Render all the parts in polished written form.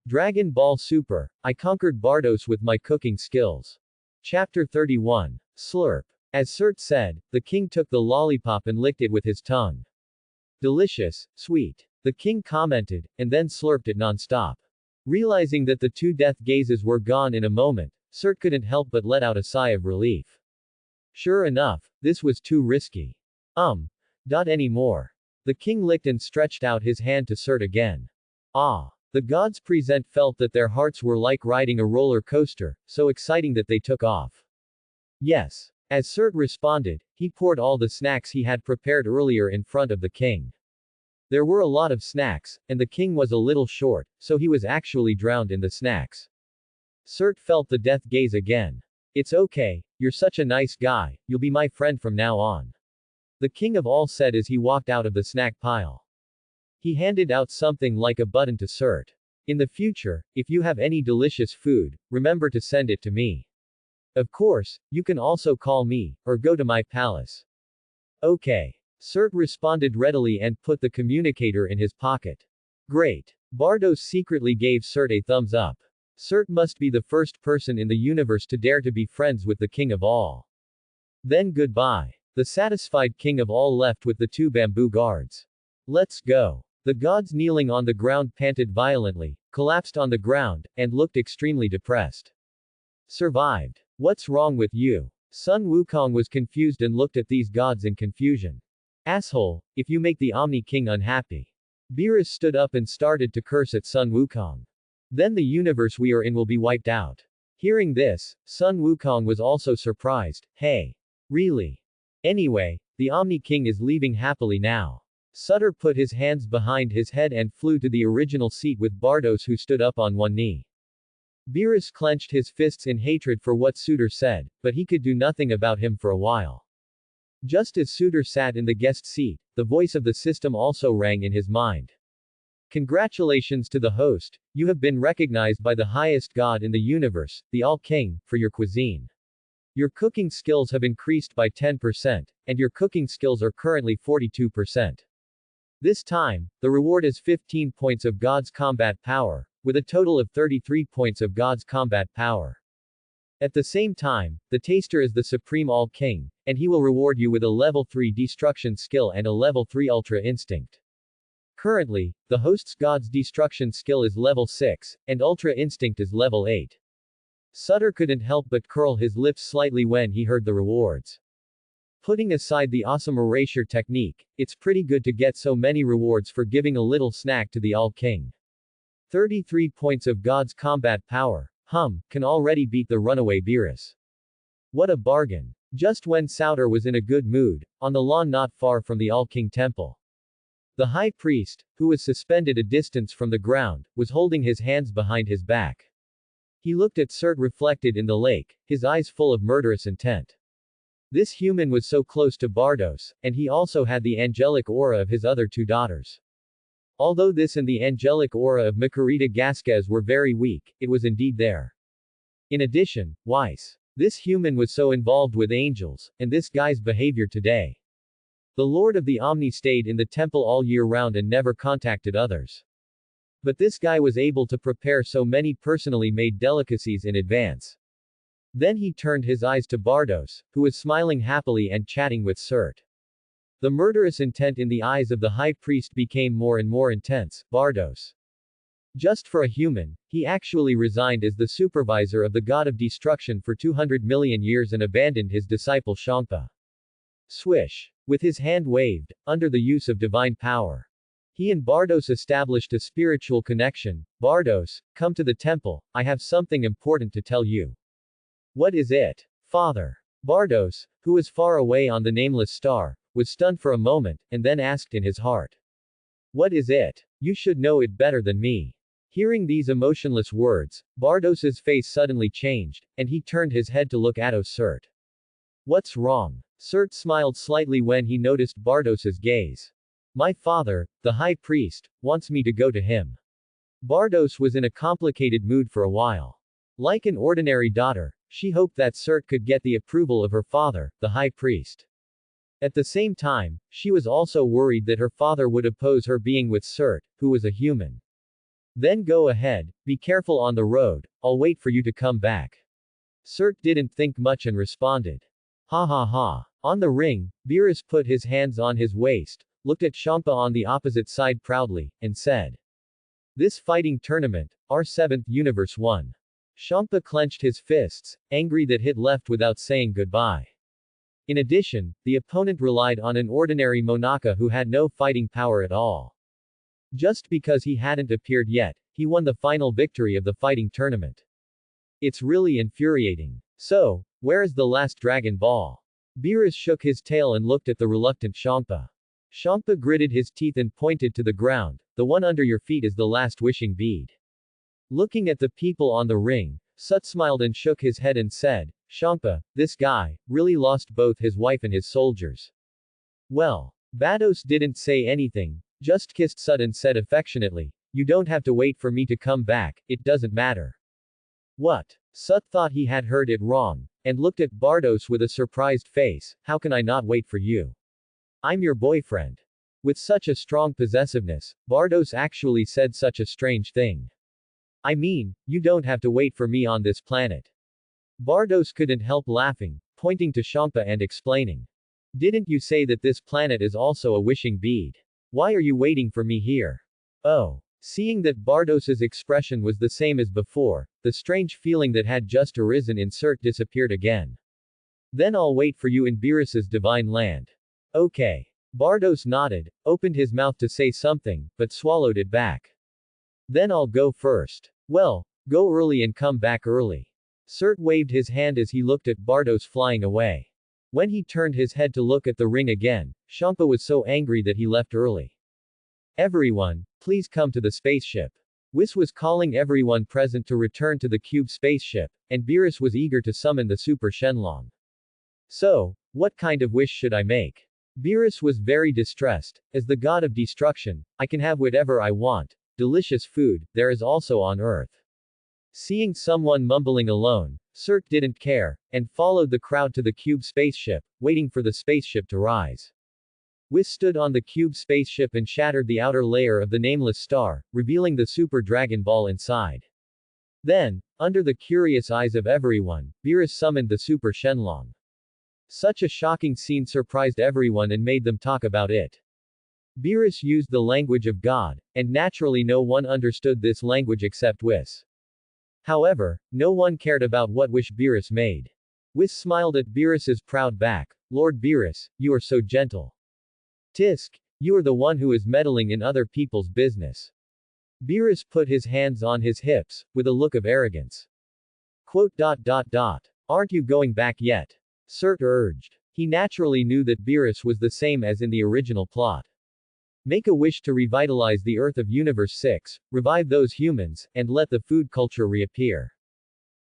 Dragon Ball Super. I conquered Bardos with my cooking skills. Chapter 31. Slurp. As Cert said, the king took the lollipop and licked it with his tongue. Delicious, sweet. The king commented, and then slurped it non-stop. Realizing that the two death gazes were gone in a moment, Cert couldn't help but let out a sigh of relief. Sure enough, this was too risky. Not anymore. The king licked and stretched out his hand to Cert again. Ah. The gods present felt that their hearts were like riding a roller coaster, so exciting that they took off. Yes. As Cert responded, he poured all the snacks he had prepared earlier in front of the king. There were a lot of snacks, and the king was a little short, so he was actually drowned in the snacks. Cert felt the death gaze again. It's okay, you're such a nice guy, you'll be my friend from now on. The king of all said as he walked out of the snack pile. He handed out something like a button to Cert. In the future, if you have any delicious food, remember to send it to me. Of course, you can also call me, or go to my palace. Okay. Cert responded readily and put the communicator in his pocket. Great. Bardos secretly gave Cert a thumbs up. Cert must be the first person in the universe to dare to be friends with the king of all. Then goodbye. The satisfied king of all left with the two bamboo guards. Let's go. The gods kneeling on the ground panted violently, collapsed on the ground, and looked extremely depressed. Survived. What's wrong with you? Sun Wukong was confused and looked at these gods in confusion. Asshole, if you make the Omni King unhappy. Beerus stood up and started to curse at Sun Wukong. Then the universe we are in will be wiped out. Hearing this, Sun Wukong was also surprised. Hey. Really? Anyway, the Omni King is leaving happily now. Sutter put his hands behind his head and flew to the original seat with Bardos, who stood up on one knee. Beerus clenched his fists in hatred for what Suter said, but he could do nothing about him for a while. Just as Suter sat in the guest seat, the voice of the system also rang in his mind. Congratulations to the host, you have been recognized by the highest god in the universe, the All-King, for your cuisine. Your cooking skills have increased by 10%, and your cooking skills are currently 42%. This time, the reward is 15 points of God's combat power, with a total of 33 points of God's combat power. At the same time, the taster is the Supreme All-King, and he will reward you with a level 3 destruction skill and a level 3 ultra instinct. Currently, the host's God's destruction skill is level 6, and ultra instinct is level 8. Sutter couldn't help but curl his lips slightly when he heard the rewards. Putting aside the awesome erasure technique, it's pretty good to get so many rewards for giving a little snack to the All-King. 33 points of God's combat power, can already beat the runaway Beerus. What a bargain. Just when Souter was in a good mood, on the lawn not far from the All-King temple. The high priest, who was suspended a distance from the ground, was holding his hands behind his back. He looked at Cert reflected in the lake, his eyes full of murderous intent. This human was so close to Bardos, and he also had the angelic aura of his other two daughters. Although this and the angelic aura of Makarita Gasquez were very weak, it was indeed there. In addition, Weiss. This human was so involved with angels, and this guy's behavior today. The Lord of the Omni stayed in the temple all year round and never contacted others. But this guy was able to prepare so many personally made delicacies in advance. Then he turned his eyes to Bardos, who was smiling happily and chatting with Cert. The murderous intent in the eyes of the high priest became more and more intense. Bardos. Just for a human, he actually resigned as the supervisor of the god of destruction for 200 million years and abandoned his disciple Shangpa. Swish. With his hand waved, under the use of divine power. He and Bardos established a spiritual connection. Bardos, come to the temple, I have something important to tell you. What is it? Father. Bardos, who was far away on the nameless star, was stunned for a moment, and then asked in his heart. What is it? You should know it better than me. Hearing these emotionless words, Bardos's face suddenly changed, and he turned his head to look at Cert. What's wrong? Cert smiled slightly when he noticed Bardos's gaze. My father, the high priest, wants me to go to him. Bardos was in a complicated mood for a while. Like an ordinary daughter, she hoped that Cert could get the approval of her father, the high priest. At the same time, she was also worried that her father would oppose her being with Cert, who was a human. Then go ahead, be careful on the road, I'll wait for you to come back. Surt didn't think much and responded. Ha ha ha. On the ring, Beerus put his hands on his waist, looked at Champa on the opposite side proudly, and said. This fighting tournament, our 7th Universe won. Champa clenched his fists, angry that hit left without saying goodbye. In addition, the opponent relied on an ordinary Monaka who had no fighting power at all. Just because he hadn't appeared yet, he won the final victory of the fighting tournament. It's really infuriating. So, where is the last Dragon Ball? Beerus shook his tail and looked at the reluctant Champa. Champa gritted his teeth and pointed to the ground. The one under your feet is the last wishing bead. Looking at the people on the ring, Sut smiled and shook his head and said, Champa, this guy, really lost both his wife and his soldiers. Well, Bardos didn't say anything, just kissed Sut and said affectionately, you don't have to wait for me to come back, it doesn't matter. What? Sut thought he had heard it wrong, and looked at Bardos with a surprised face, how can I not wait for you? I'm your boyfriend. With such a strong possessiveness, Bardos actually said such a strange thing. I mean, you don't have to wait for me on this planet. Bardos couldn't help laughing, pointing to Champa and explaining. Didn't you say that this planet is also a wishing bead? Why are you waiting for me here? Oh. Seeing that Bardos's expression was the same as before, the strange feeling that had just arisen in Surt disappeared again. Then I'll wait for you in Beerus's divine land. Okay. Bardos nodded, opened his mouth to say something, but swallowed it back. Then I'll go first. Well, go early and come back early. Surt waved his hand as he looked at Bardos flying away. When he turned his head to look at the ring again, Champa was so angry that he left early. Everyone, please come to the spaceship. Whis was calling everyone present to return to the cube spaceship, and Beerus was eager to summon the Super Shenlong. So, what kind of wish should I make? Beerus was very distressed. As the god of destruction, I can have whatever I want. Delicious food, there is also on Earth. Seeing someone mumbling alone, Surt didn't care, and followed the crowd to the cube spaceship, waiting for the spaceship to rise. Whis stood on the cube spaceship and shattered the outer layer of the nameless star, revealing the Super Dragon Ball inside. Then, under the curious eyes of everyone, Beerus summoned the Super Shenlong. Such a shocking scene surprised everyone and made them talk about it. Beerus used the language of God, and naturally no one understood this language except Whis. However, no one cared about what wish Beerus made. Whis smiled at Beerus's proud back. Lord Beerus, you are so gentle. Tisk, you are the one who is meddling in other people's business. Beerus put his hands on his hips, with a look of arrogance. Quote. Aren't you going back yet? Surt urged. He naturally knew that Beerus was the same as in the original plot. Make a wish to revitalize the Earth of Universe 6, revive those humans, and let the food culture reappear.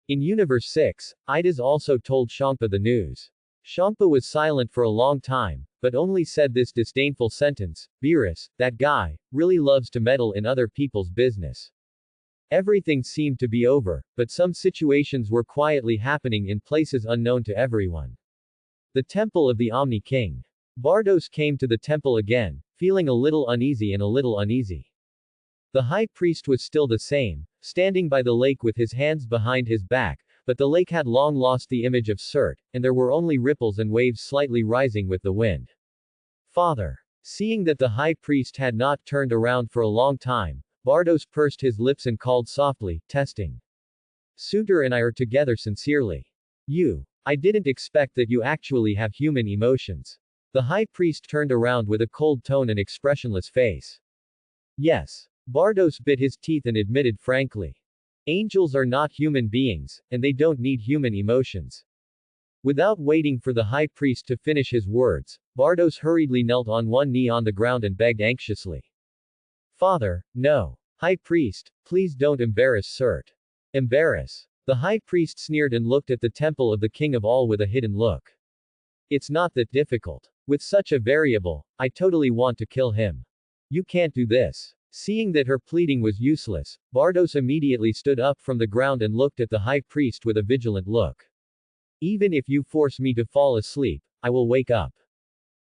In Universe 6, Idas also told Champa the news. Champa was silent for a long time, but only said this disdainful sentence, Beerus, that guy, really loves to meddle in other people's business. Everything seemed to be over, but some situations were quietly happening in places unknown to everyone. The Temple of the Omni King. Bardos came to the temple again, feeling a little uneasy. The high priest was still the same, standing by the lake with his hands behind his back, but the lake had long lost the image of Surt, and there were only ripples and waves slightly rising with the wind. Father. Seeing that the high priest had not turned around for a long time, Bardos pursed his lips and called softly, testing. Suitor and I are together sincerely. I didn't expect that you actually have human emotions. The high priest turned around with a cold tone and expressionless face. Yes. Bardos bit his teeth and admitted frankly. Angels are not human beings, and they don't need human emotions. Without waiting for the high priest to finish his words, Bardos hurriedly knelt on one knee on the ground and begged anxiously. Father, no. High priest, please don't embarrass Surt. Embarrass. The high priest sneered and looked at the temple of the king of all with a hidden look. It's not that difficult. With such a variable, I totally want to kill him. You can't do this. Seeing that her pleading was useless, Bardos immediately stood up from the ground and looked at the high priest with a vigilant look. Even if you force me to fall asleep, I will wake up.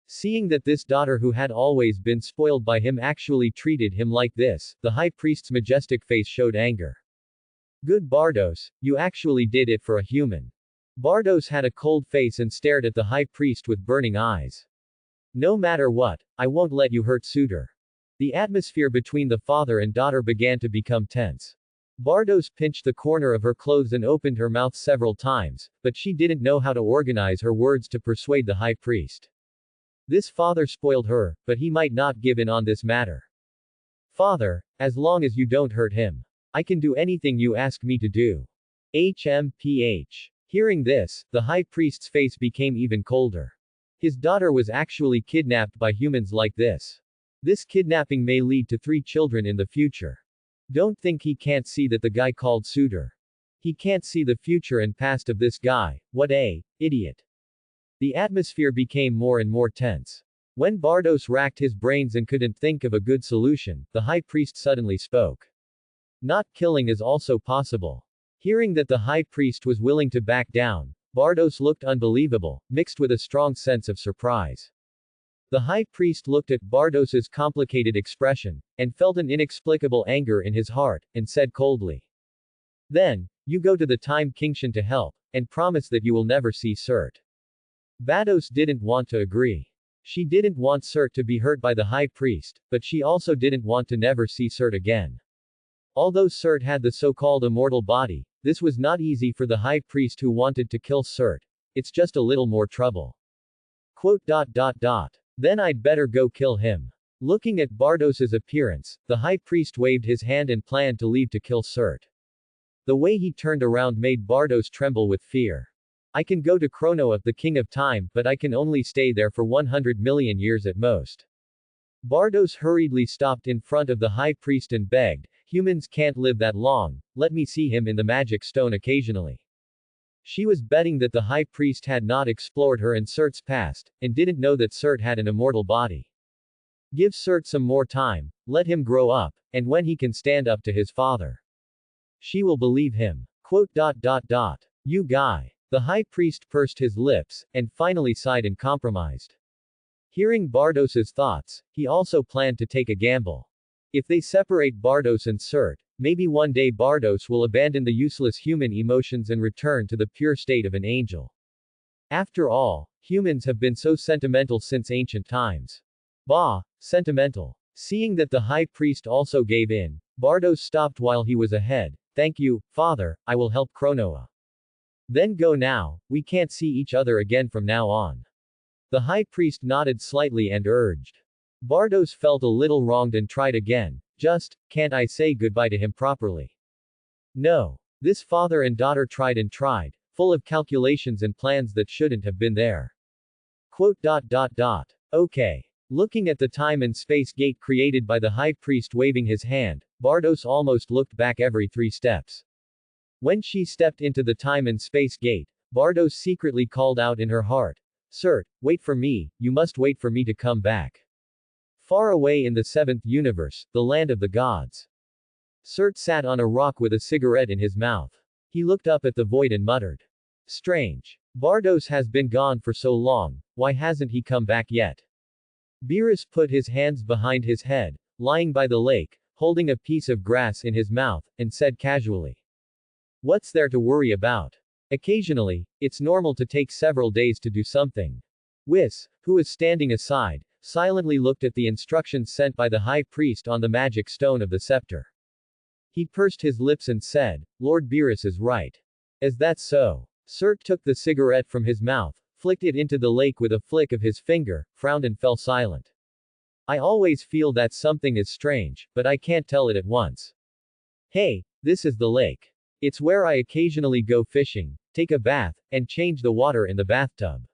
Seeing that this daughter who had always been spoiled by him actually treated him like this, the high priest's majestic face showed anger. Good Bardos, you actually did it for a human. Bardos had a cold face and stared at the high priest with burning eyes. No matter what, I won't let you hurt Suitor. The atmosphere between the father and daughter began to become tense. Bardos pinched the corner of her clothes and opened her mouth several times, but she didn't know how to organize her words to persuade the high priest. This father spoiled her, but he might not give in on this matter. Father, as long as you don't hurt him, I can do anything you ask me to do. HMPH. Hearing this, the high priest's face became even colder. His daughter was actually kidnapped by humans like this. This kidnapping may lead to 3 children in the future. Don't think he can't see that the guy called Suitor. He can't see the future and past of this guy. What a idiot. The atmosphere became more and more tense. When Bardos racked his brains and couldn't think of a good solution, the high priest suddenly spoke. Not killing is also possible. Hearing that the high priest was willing to back down, Bardos looked unbelievable, mixed with a strong sense of surprise. The high priest looked at Bardos's complicated expression, and felt an inexplicable anger in his heart, and said coldly. Then, you go to the Time Kingdom to help, and promise that you will never see Surt. Bardos didn't want to agree. She didn't want Surt to be hurt by the high priest, but she also didn't want to never see Surt again. Although Surt had the so-called immortal body, this was not easy for the high priest who wanted to kill Surt. It's just a little more trouble. Then I'd better go kill him. Looking at Bardos's appearance, the high priest waved his hand and planned to leave to kill Surt. The way he turned around made Bardos tremble with fear. I can go to Cronoa, the king of time, but I can only stay there for 100 million years at most. Bardos hurriedly stopped in front of the high priest and begged, humans can't live that long, let me see him in the magic stone occasionally. She was betting that the high priest had not explored her and Surt's past, and didn't know that Surt had an immortal body. Give Surt some more time, let him grow up, and when he can stand up to his father, she will believe him. You guy. The high priest pursed his lips, and finally sighed and compromised. Hearing Bardos's thoughts, he also planned to take a gamble. If they separate Bardos and Surt, maybe one day Bardos will abandon the useless human emotions and return to the pure state of an angel. After all, humans have been so sentimental since ancient times. Bah, sentimental. Seeing that the high priest also gave in, Bardos stopped while he was ahead. Thank you, father, I will help Cronoa. Then go now, we can't see each other again from now on. The high priest nodded slightly and urged. Bardos felt a little wronged and tried again. Just, can't I say goodbye to him properly? No. This father and daughter tried and tried, full of calculations and plans that shouldn't have been there. Okay. Looking at the time and space gate created by the high priest waving his hand, Bardos almost looked back every 3 steps. When she stepped into the time and space gate, Bardos secretly called out in her heart, Surt, wait for me, you must wait for me to come back. Far away in the 7th universe, the land of the gods. Surt sat on a rock with a cigarette in his mouth. He looked up at the void and muttered. Strange. Bardos has been gone for so long, why hasn't he come back yet? Beerus put his hands behind his head, lying by the lake, holding a piece of grass in his mouth, and said casually. What's there to worry about? Occasionally, it's normal to take several days to do something. Whis, who was standing aside, silently looked at the instructions sent by the high priest on the magic stone of the scepter. He pursed his lips and said, Lord Beerus is right. Is that so? Surt took the cigarette from his mouth, flicked it into the lake with a flick of his finger, frowned and fell silent. I always feel that something is strange, but I can't tell it at once. Hey, this is the lake. It's where I occasionally go fishing, take a bath, and change the water in the bathtub.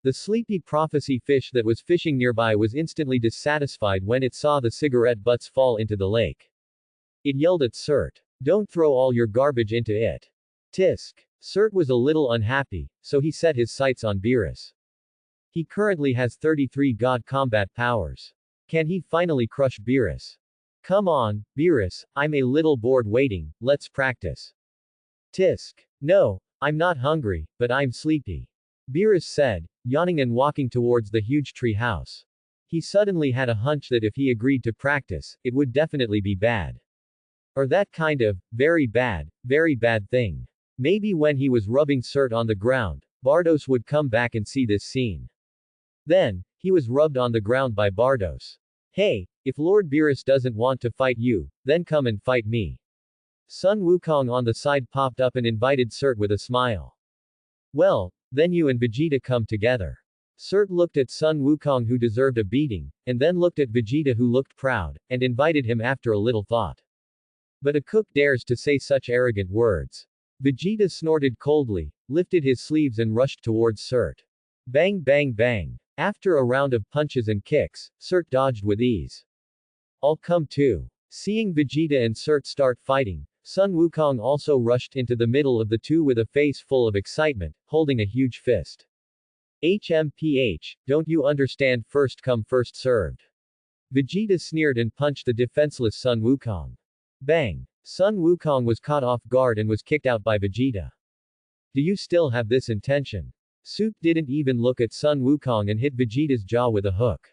The sleepy prophecy fish that was fishing nearby was instantly dissatisfied when it saw the cigarette butts fall into the lake. It yelled at Surt. Don't throw all your garbage into it. Tisk. Surt was a little unhappy, so he set his sights on Beerus. He currently has 33 god combat powers. Can he finally crush Beerus? Come on, Beerus, I'm a little bored waiting, let's practice. Tisk. No, I'm not hungry, but I'm sleepy. Beerus said, yawning and walking towards the huge tree house. He suddenly had a hunch that if he agreed to practice, it would definitely be bad. Or that kind of, very bad thing. Maybe when he was rubbing Cert on the ground, Bardos would come back and see this scene. Then, he was rubbed on the ground by Bardos. Hey, if Lord Beerus doesn't want to fight you, then come and fight me. Sun Wukong on the side popped up and invited Cert with a smile. Well, then you and Vegeta come together. Cert looked at Sun Wukong who deserved a beating, and then looked at Vegeta who looked proud, and invited him after a little thought. But a cook dares to say such arrogant words. Vegeta snorted coldly, lifted his sleeves and rushed towards Cert. Bang bang bang. After a round of punches and kicks, Cert dodged with ease. I'll come too. Seeing Vegeta and Cert start fighting, Sun Wukong also rushed into the middle of the two with a face full of excitement, holding a huge fist. HMPH, don't you understand first come first served? Vegeta sneered and punched the defenseless Sun Wukong. Bang! Sun Wukong was caught off guard and was kicked out by Vegeta. Do you still have this intention? Suit didn't even look at Sun Wukong and hit Vegeta's jaw with a hook.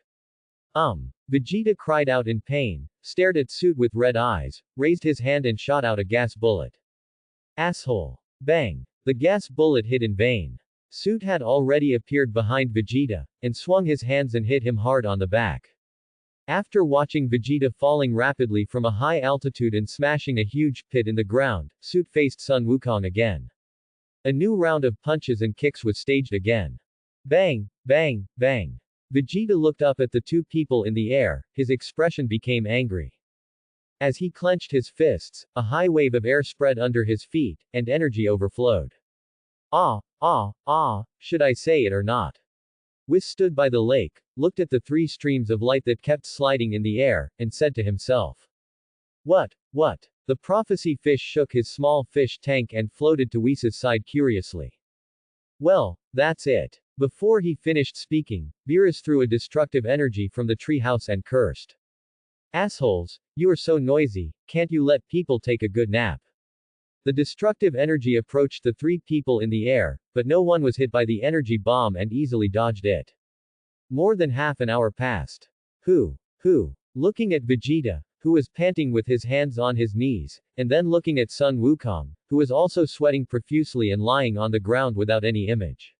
Vegeta cried out in pain, stared at Suit with red eyes, raised his hand and shot out a gas bullet. Asshole. Bang. The gas bullet hit in vain. Suit had already appeared behind Vegeta, and swung his hands and hit him hard on the back. After watching Vegeta falling rapidly from a high altitude and smashing a huge pit in the ground, Suit faced Sun Wukong again. A new round of punches and kicks was staged again. Bang, bang, bang. Vegeta looked up at the two people in the air, his expression became angry. As he clenched his fists, a high wave of air spread under his feet, and energy overflowed. Should I say it or not? Whis stood by the lake, looked at the three streams of light that kept sliding in the air, and said to himself. What? The prophecy fish shook his small fish tank and floated to Whis' side curiously. Well, that's it. Before he finished speaking, Beerus threw a destructive energy from the treehouse and cursed. Assholes, you are so noisy, can't you let people take a good nap? The destructive energy approached the three people in the air, but no one was hit by the energy bomb and easily dodged it. More than half an hour passed. Who? Looking at Vegeta, who was panting with his hands on his knees, and then looking at Sun Wukong, who was also sweating profusely and lying on the ground without any image.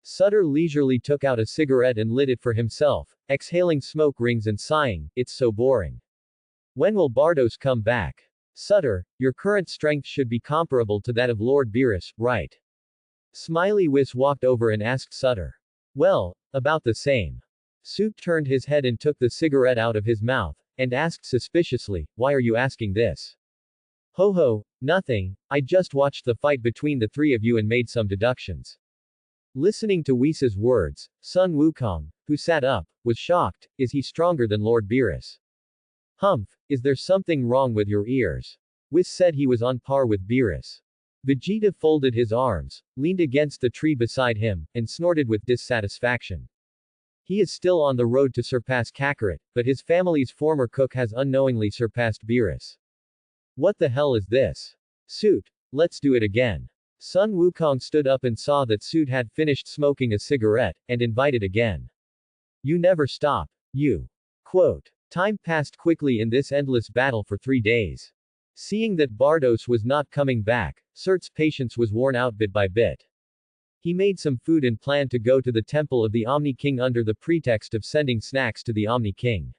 Sutter leisurely took out a cigarette and lit it for himself, exhaling smoke rings and sighing, it's so boring. When will Bardos come back? Sutter, your current strength should be comparable to that of Lord Beerus, right? Smiley Whis walked over and asked Sutter. Well, about the same. Suit turned his head and took the cigarette out of his mouth, and asked suspiciously, why are you asking this? Ho, nothing, I just watched the fight between the three of you and made some deductions. Listening to Whis' words, Sun Wukong, who sat up, was shocked. Is he stronger than Lord Beerus? Humph, is there something wrong with your ears? Whis said he was on par with Beerus. Vegeta folded his arms, leaned against the tree beside him, and snorted with dissatisfaction. He is still on the road to surpass Kakarot, but his family's former cook has unknowingly surpassed Beerus. What the hell is this? Suit, let's do it again. Sun Wukong stood up and saw that Suit had finished smoking a cigarette, and invited again. You never stop, you. Quote. Time passed quickly in this endless battle for 3 days. Seeing that Bardos was not coming back, Cert's patience was worn out bit by bit. He made some food and planned to go to the temple of the Omni King under the pretext of sending snacks to the Omni King.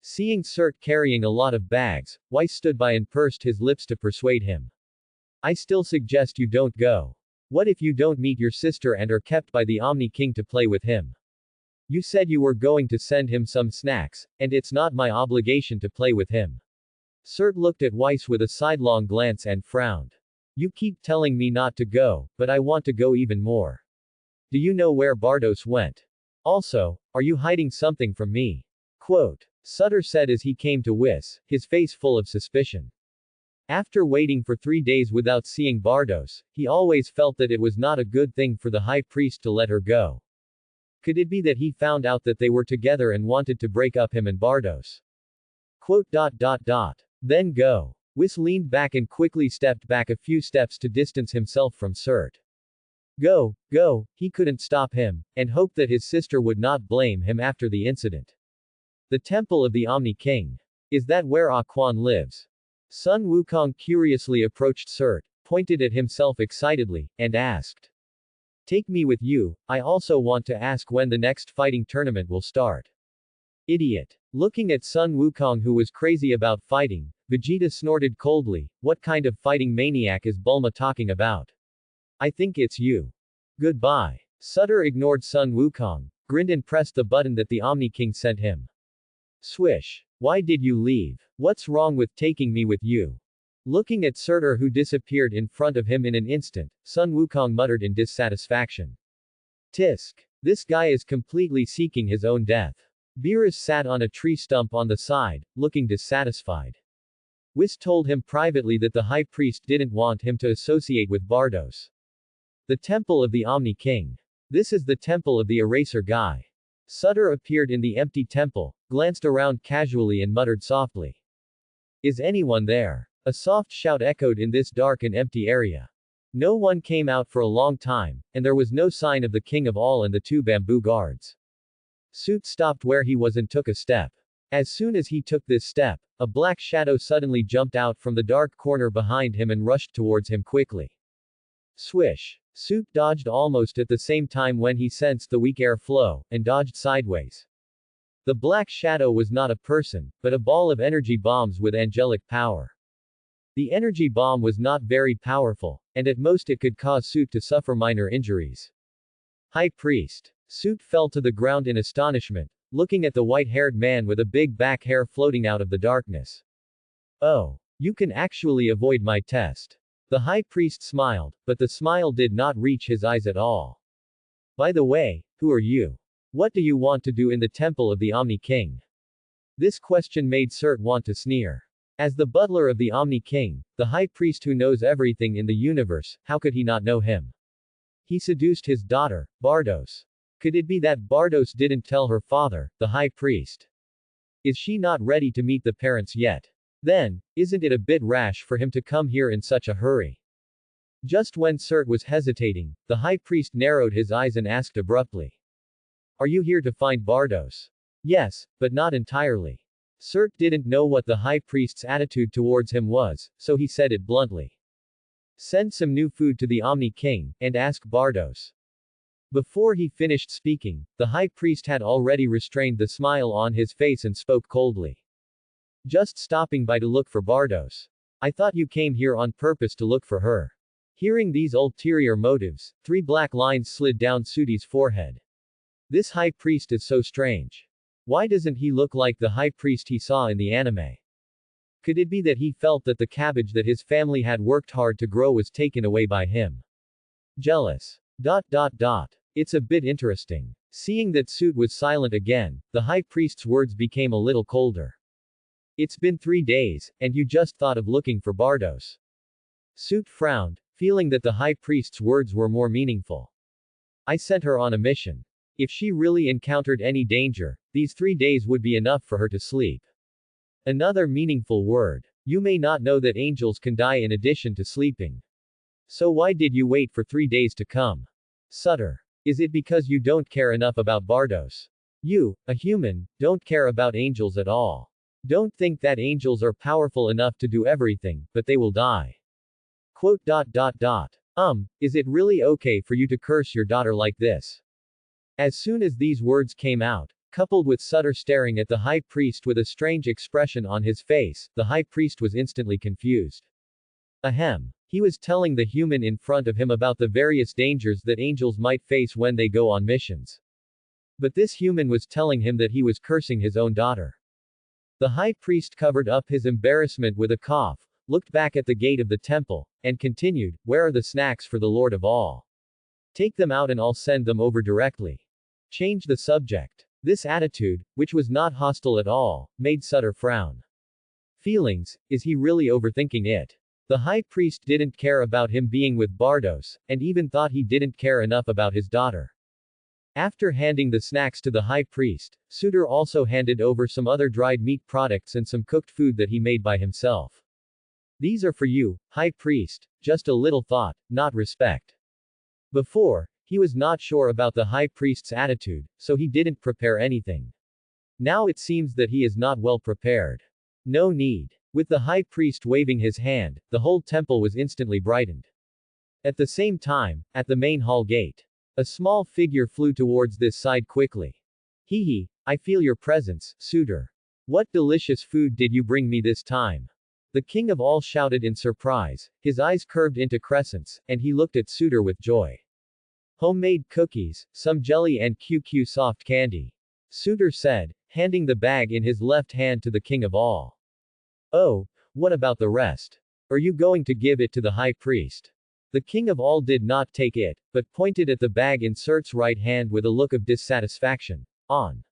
Seeing Cert carrying a lot of bags, Whis stood by and pursed his lips to persuade him. I still suggest you don't go. What if you don't meet your sister and are kept by the Omni King to play with him? You said you were going to send him some snacks, and it's not my obligation to play with him. Cert looked at Whis with a sidelong glance and frowned. You keep telling me not to go, but I want to go even more. Do you know where Bardos went? Also, are you hiding something from me? Quote. Sutter said as he came to Whis, his face full of suspicion. After waiting for 3 days without seeing Bardos, he always felt that it was not a good thing for the high priest to let her go. Could it be that he found out that they were together and wanted to break up him and Bardos? Quote. Then go. Whis leaned back and quickly stepped back a few steps to distance himself from Cert. Go, go, he couldn't stop him, and hoped that his sister would not blame him after the incident. The Temple of the Omni King. Is that where Aquan lives? Sun Wukong curiously approached Cert, pointed at himself excitedly, and asked. Take me with you, I also want to ask when the next fighting tournament will start. Idiot. Looking at Sun Wukong who was crazy about fighting, Vegeta snorted coldly, what kind of fighting maniac is Bulma talking about? I think it's you. Goodbye. Sutter ignored Sun Wukong, grinned and pressed the button that the Omni King sent him. Swish. Why did you leave? What's wrong with taking me with you? Looking at Surtur who disappeared in front of him in an instant, Sun Wukong muttered in dissatisfaction. Tisk. This guy is completely seeking his own death. Beerus sat on a tree stump on the side, looking dissatisfied. Whis told him privately that the high priest didn't want him to associate with Bardos. The Temple of the Omni King. This is the temple of the eraser guy. Sutter appeared in the empty temple, glanced around casually and muttered softly. Is anyone there? A soft shout echoed in this dark and empty area. No one came out for a long time, and there was no sign of the king of all and the two bamboo guards. Suit stopped where he was and took a step. As soon as he took this step, a black shadow suddenly jumped out from the dark corner behind him and rushed towards him quickly. Swish. Suit dodged almost at the same time when he sensed the weak air flow, and dodged sideways. The black shadow was not a person, but a ball of energy bombs with angelic power. The energy bomb was not very powerful, and at most it could cause Suit to suffer minor injuries. High Priest. Suit fell to the ground in astonishment, looking at the white-haired man with a big back hair floating out of the darkness. Oh, you can actually avoid my test. The high priest smiled, but the smile did not reach his eyes at all. By the way, who are you? What do you want to do in the temple of the Omni King? This question made Cert want to sneer. As the butler of the Omni King, the high priest who knows everything in the universe, how could he not know him? He seduced his daughter, Bardos. Could it be that Bardos didn't tell her father, the high priest? Is she not ready to meet the parents yet? Then, isn't it a bit rash for him to come here in such a hurry? Just when Cert was hesitating, the high priest narrowed his eyes and asked abruptly. Are you here to find Bardos? Yes, but not entirely. Cert didn't know what the high priest's attitude towards him was, so he said it bluntly. Send some new food to the Omni King, and ask Bardos. Before he finished speaking, the high priest had already restrained the smile on his face and spoke coldly. Just stopping by to look for Bardos. I thought you came here on purpose to look for her. Hearing these ulterior motives, 3 black lines slid down Suti's forehead. This high priest is so strange. Why doesn't he look like the high priest he saw in the anime? Could it be that he felt that the cabbage that his family had worked hard to grow was taken away by him? Jealous. It's a bit interesting. Seeing that Sut was silent again, the high priest's words became a little colder. It's been 3 days, and you just thought of looking for Bardos. Sut frowned, feeling that the high priest's words were more meaningful. I sent her on a mission. If she really encountered any danger, these 3 days would be enough for her to sleep. Another meaningful word. You may not know that angels can die in addition to sleeping. So why did you wait for 3 days to come? Sutter. Is it because you don't care enough about Bardos? You, a human, don't care about angels at all. Don't think that angels are powerful enough to do everything, but they will die. Quote. Is it really okay for you to curse your daughter like this? As soon as these words came out, coupled with Sutter staring at the high priest with a strange expression on his face, the high priest was instantly confused. Ahem. He was telling the human in front of him about the various dangers that angels might face when they go on missions. But this human was telling him that he was cursing his own daughter. The high priest covered up his embarrassment with a cough, looked back at the gate of the temple, and continued, Where are the snacks for the Lord of all? Take them out and I'll send them over directly. Change the subject. This attitude, which was not hostile at all, made Sutter frown. Feelings, is he really overthinking it? The high priest didn't care about him being with Bardos, and even thought he didn't care enough about his daughter. After handing the snacks to the high priest, Sutter also handed over some other dried meat products and some cooked food that he made by himself. These are for you, high priest, just a little thought, not respect. Before, he was not sure about the high priest's attitude, so he didn't prepare anything. Now it seems that he is not well prepared. No need. With the high priest waving his hand, the whole temple was instantly brightened. At the same time, at the main hall gate, a small figure flew towards this side quickly. Hee, I feel your presence, suitor. What delicious food did you bring me this time? The king of all shouted in surprise, his eyes curved into crescents, and he looked at suitor with joy. Homemade cookies, some jelly and QQ soft candy. Suitor said, handing the bag in his left hand to the king of all. Oh, what about the rest? Are you going to give it to the high priest? The king of all did not take it, but pointed at the bag in Surt's right hand with a look of dissatisfaction. On.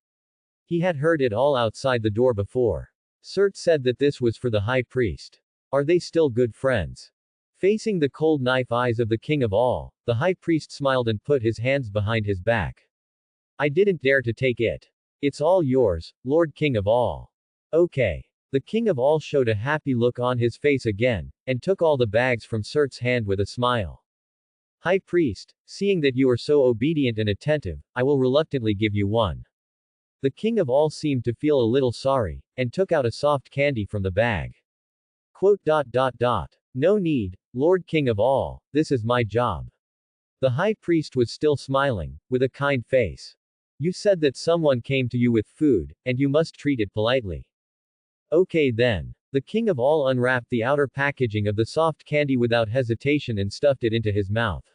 He had heard it all outside the door before. Surt said that this was for the high priest. Are they still good friends? Facing the cold knife eyes of the king of all, the high priest smiled and put his hands behind his back. I didn't dare to take it. It's all yours, Lord King of all. Okay. The king of all showed a happy look on his face again, and took all the bags from Surt's hand with a smile. High priest, seeing that you are so obedient and attentive, I will reluctantly give you one. The king of all seemed to feel a little sorry, and took out a soft candy from the bag. Quote. No need, Lord King of all, this is my job. The high priest was still smiling, with a kind face. You said that someone came to you with food, and you must treat it politely. Okay then. The king of all unwrapped the outer packaging of the soft candy without hesitation and stuffed it into his mouth.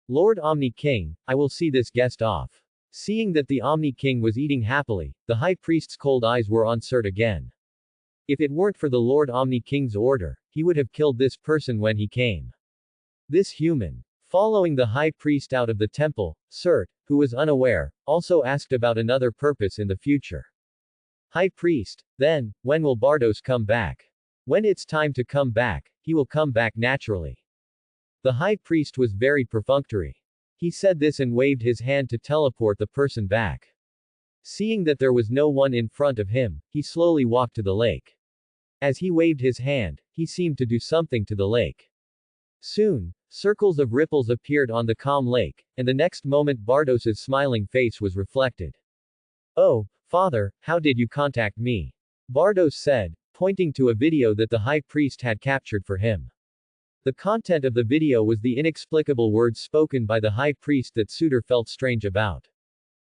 Lord Omni King, I will see this guest off. Seeing that the Omni King was eating happily, the high priest's cold eyes were on Surt again. If it weren't for the Lord Omni King's order, he would have killed this person when he came. This human. Following the high priest out of the temple, Surt, who was unaware, also asked about another purpose in the future. High priest, then, when will Bardos come back? When it's time to come back, he will come back naturally. The high priest was very perfunctory. He said this and waved his hand to teleport the person back. Seeing that there was no one in front of him, he slowly walked to the lake. As he waved his hand, he seemed to do something to the lake. Soon, circles of ripples appeared on the calm lake, and the next moment Bardos's smiling face was reflected. Oh, Father, how did you contact me? Bardos said, pointing to a video that the high priest had captured for him. The content of the video was the inexplicable words spoken by the high priest that Suitor felt strange about.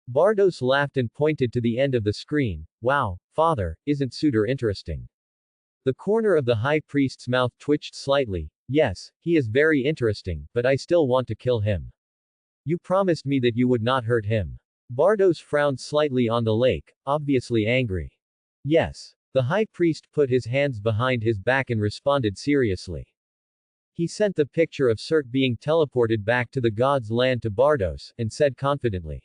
Bardos laughed and pointed to the end of the screen. Wow, Father, isn't Suitor interesting? The corner of the high priest's mouth twitched slightly. Yes, he is very interesting, but I still want to kill him. You promised me that you would not hurt him. Bardos frowned slightly on the lake, obviously angry. Yes. The high priest put his hands behind his back and responded seriously. He sent the picture of Surt being teleported back to the god's land to Bardos, and said confidently.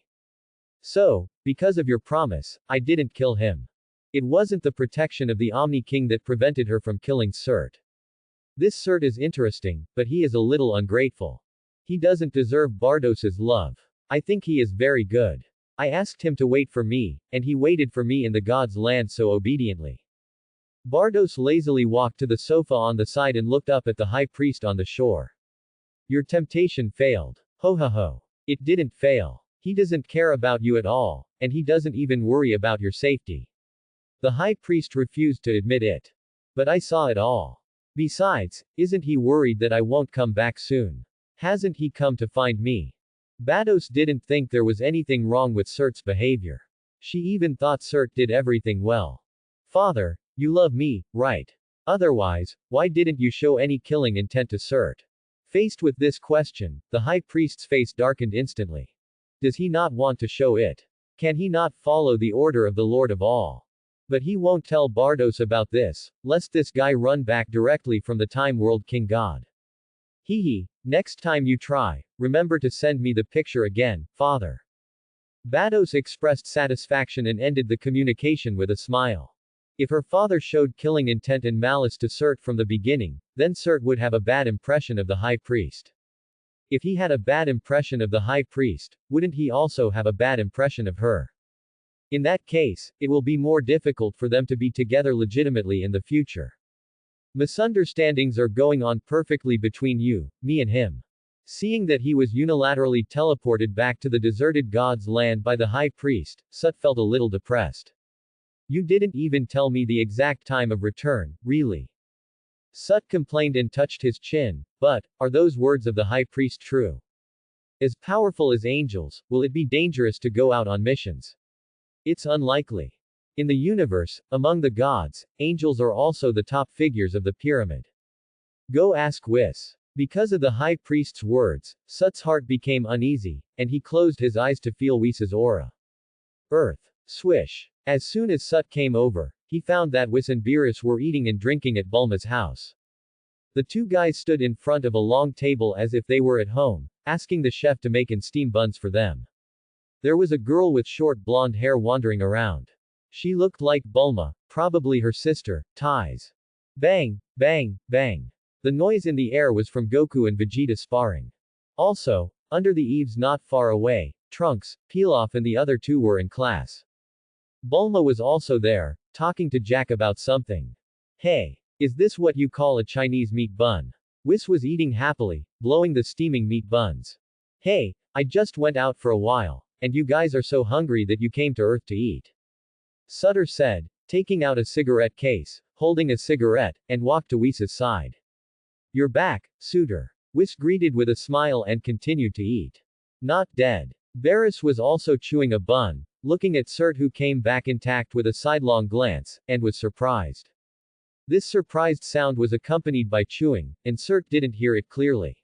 So, because of your promise, I didn't kill him. It wasn't the protection of the Omni King that prevented her from killing Surt. This Surt is interesting, but he is a little ungrateful. He doesn't deserve Bardos's love. I think he is very good. I asked him to wait for me, and he waited for me in the god's land so obediently. Bardos lazily walked to the sofa on the side and looked up at the high priest on the shore. Your temptation failed. Ho ho ho. It didn't fail. He doesn't care about you at all, and he doesn't even worry about your safety. The high priest refused to admit it. But I saw it all. Besides, isn't he worried that I won't come back soon? Hasn't he come to find me? Bardos didn't think there was anything wrong with Surt's behavior. She even thought Surt did everything well. Father, you love me, right? Otherwise, why didn't you show any killing intent to Surt? Faced with this question, the high priest's face darkened instantly. Does he not want to show it? Can he not follow the order of the Lord of all? But he won't tell Bardos about this, lest this guy run back directly from the Time World King God. Hee, next time you try, remember to send me the picture again, Father. Bardos expressed satisfaction and ended the communication with a smile. If her father showed killing intent and malice to Surt from the beginning, then Surt would have a bad impression of the high priest. If he had a bad impression of the high priest, wouldn't he also have a bad impression of her? In that case, it will be more difficult for them to be together legitimately in the future. Misunderstandings are going on perfectly between you, me and him. Seeing that he was unilaterally teleported back to the deserted god's land by the high priest, Sut felt a little depressed. You didn't even tell me the exact time of return, really. Sut complained and touched his chin, but, are those words of the high priest true? As powerful as angels, will it be dangerous to go out on missions? It's unlikely. In the universe, among the gods, angels are also the top figures of the pyramid. Go ask Whis. Because of the high priest's words, Sut's heart became uneasy, and he closed his eyes to feel Whis's aura. Earth. Swish. As soon as Sut came over, he found that Whis and Beerus were eating and drinking at Bulma's house. The two guys stood in front of a long table as if they were at home, asking the chef to make and steam buns for them. There was a girl with short blonde hair wandering around. She looked like Bulma, probably her sister, Ties. Bang, bang, bang. The noise in the air was from Goku and Vegeta sparring. Also, under the eaves not far away, Trunks, Pilaf and the other two were in class. Bulma was also there, talking to Jack about something. Hey, is this what you call a Chinese meat bun? Whis was eating happily, blowing the steaming meat buns. Hey, I just went out for a while, and you guys are so hungry that you came to Earth to eat. Sutter said, taking out a cigarette case, holding a cigarette, and walked to Whis's side. You're back, Suitor. Whis greeted with a smile and continued to eat. Not dead. Varys was also chewing a bun, looking at Surt who came back intact with a sidelong glance, and was surprised. This surprised sound was accompanied by chewing, and Surt didn't hear it clearly.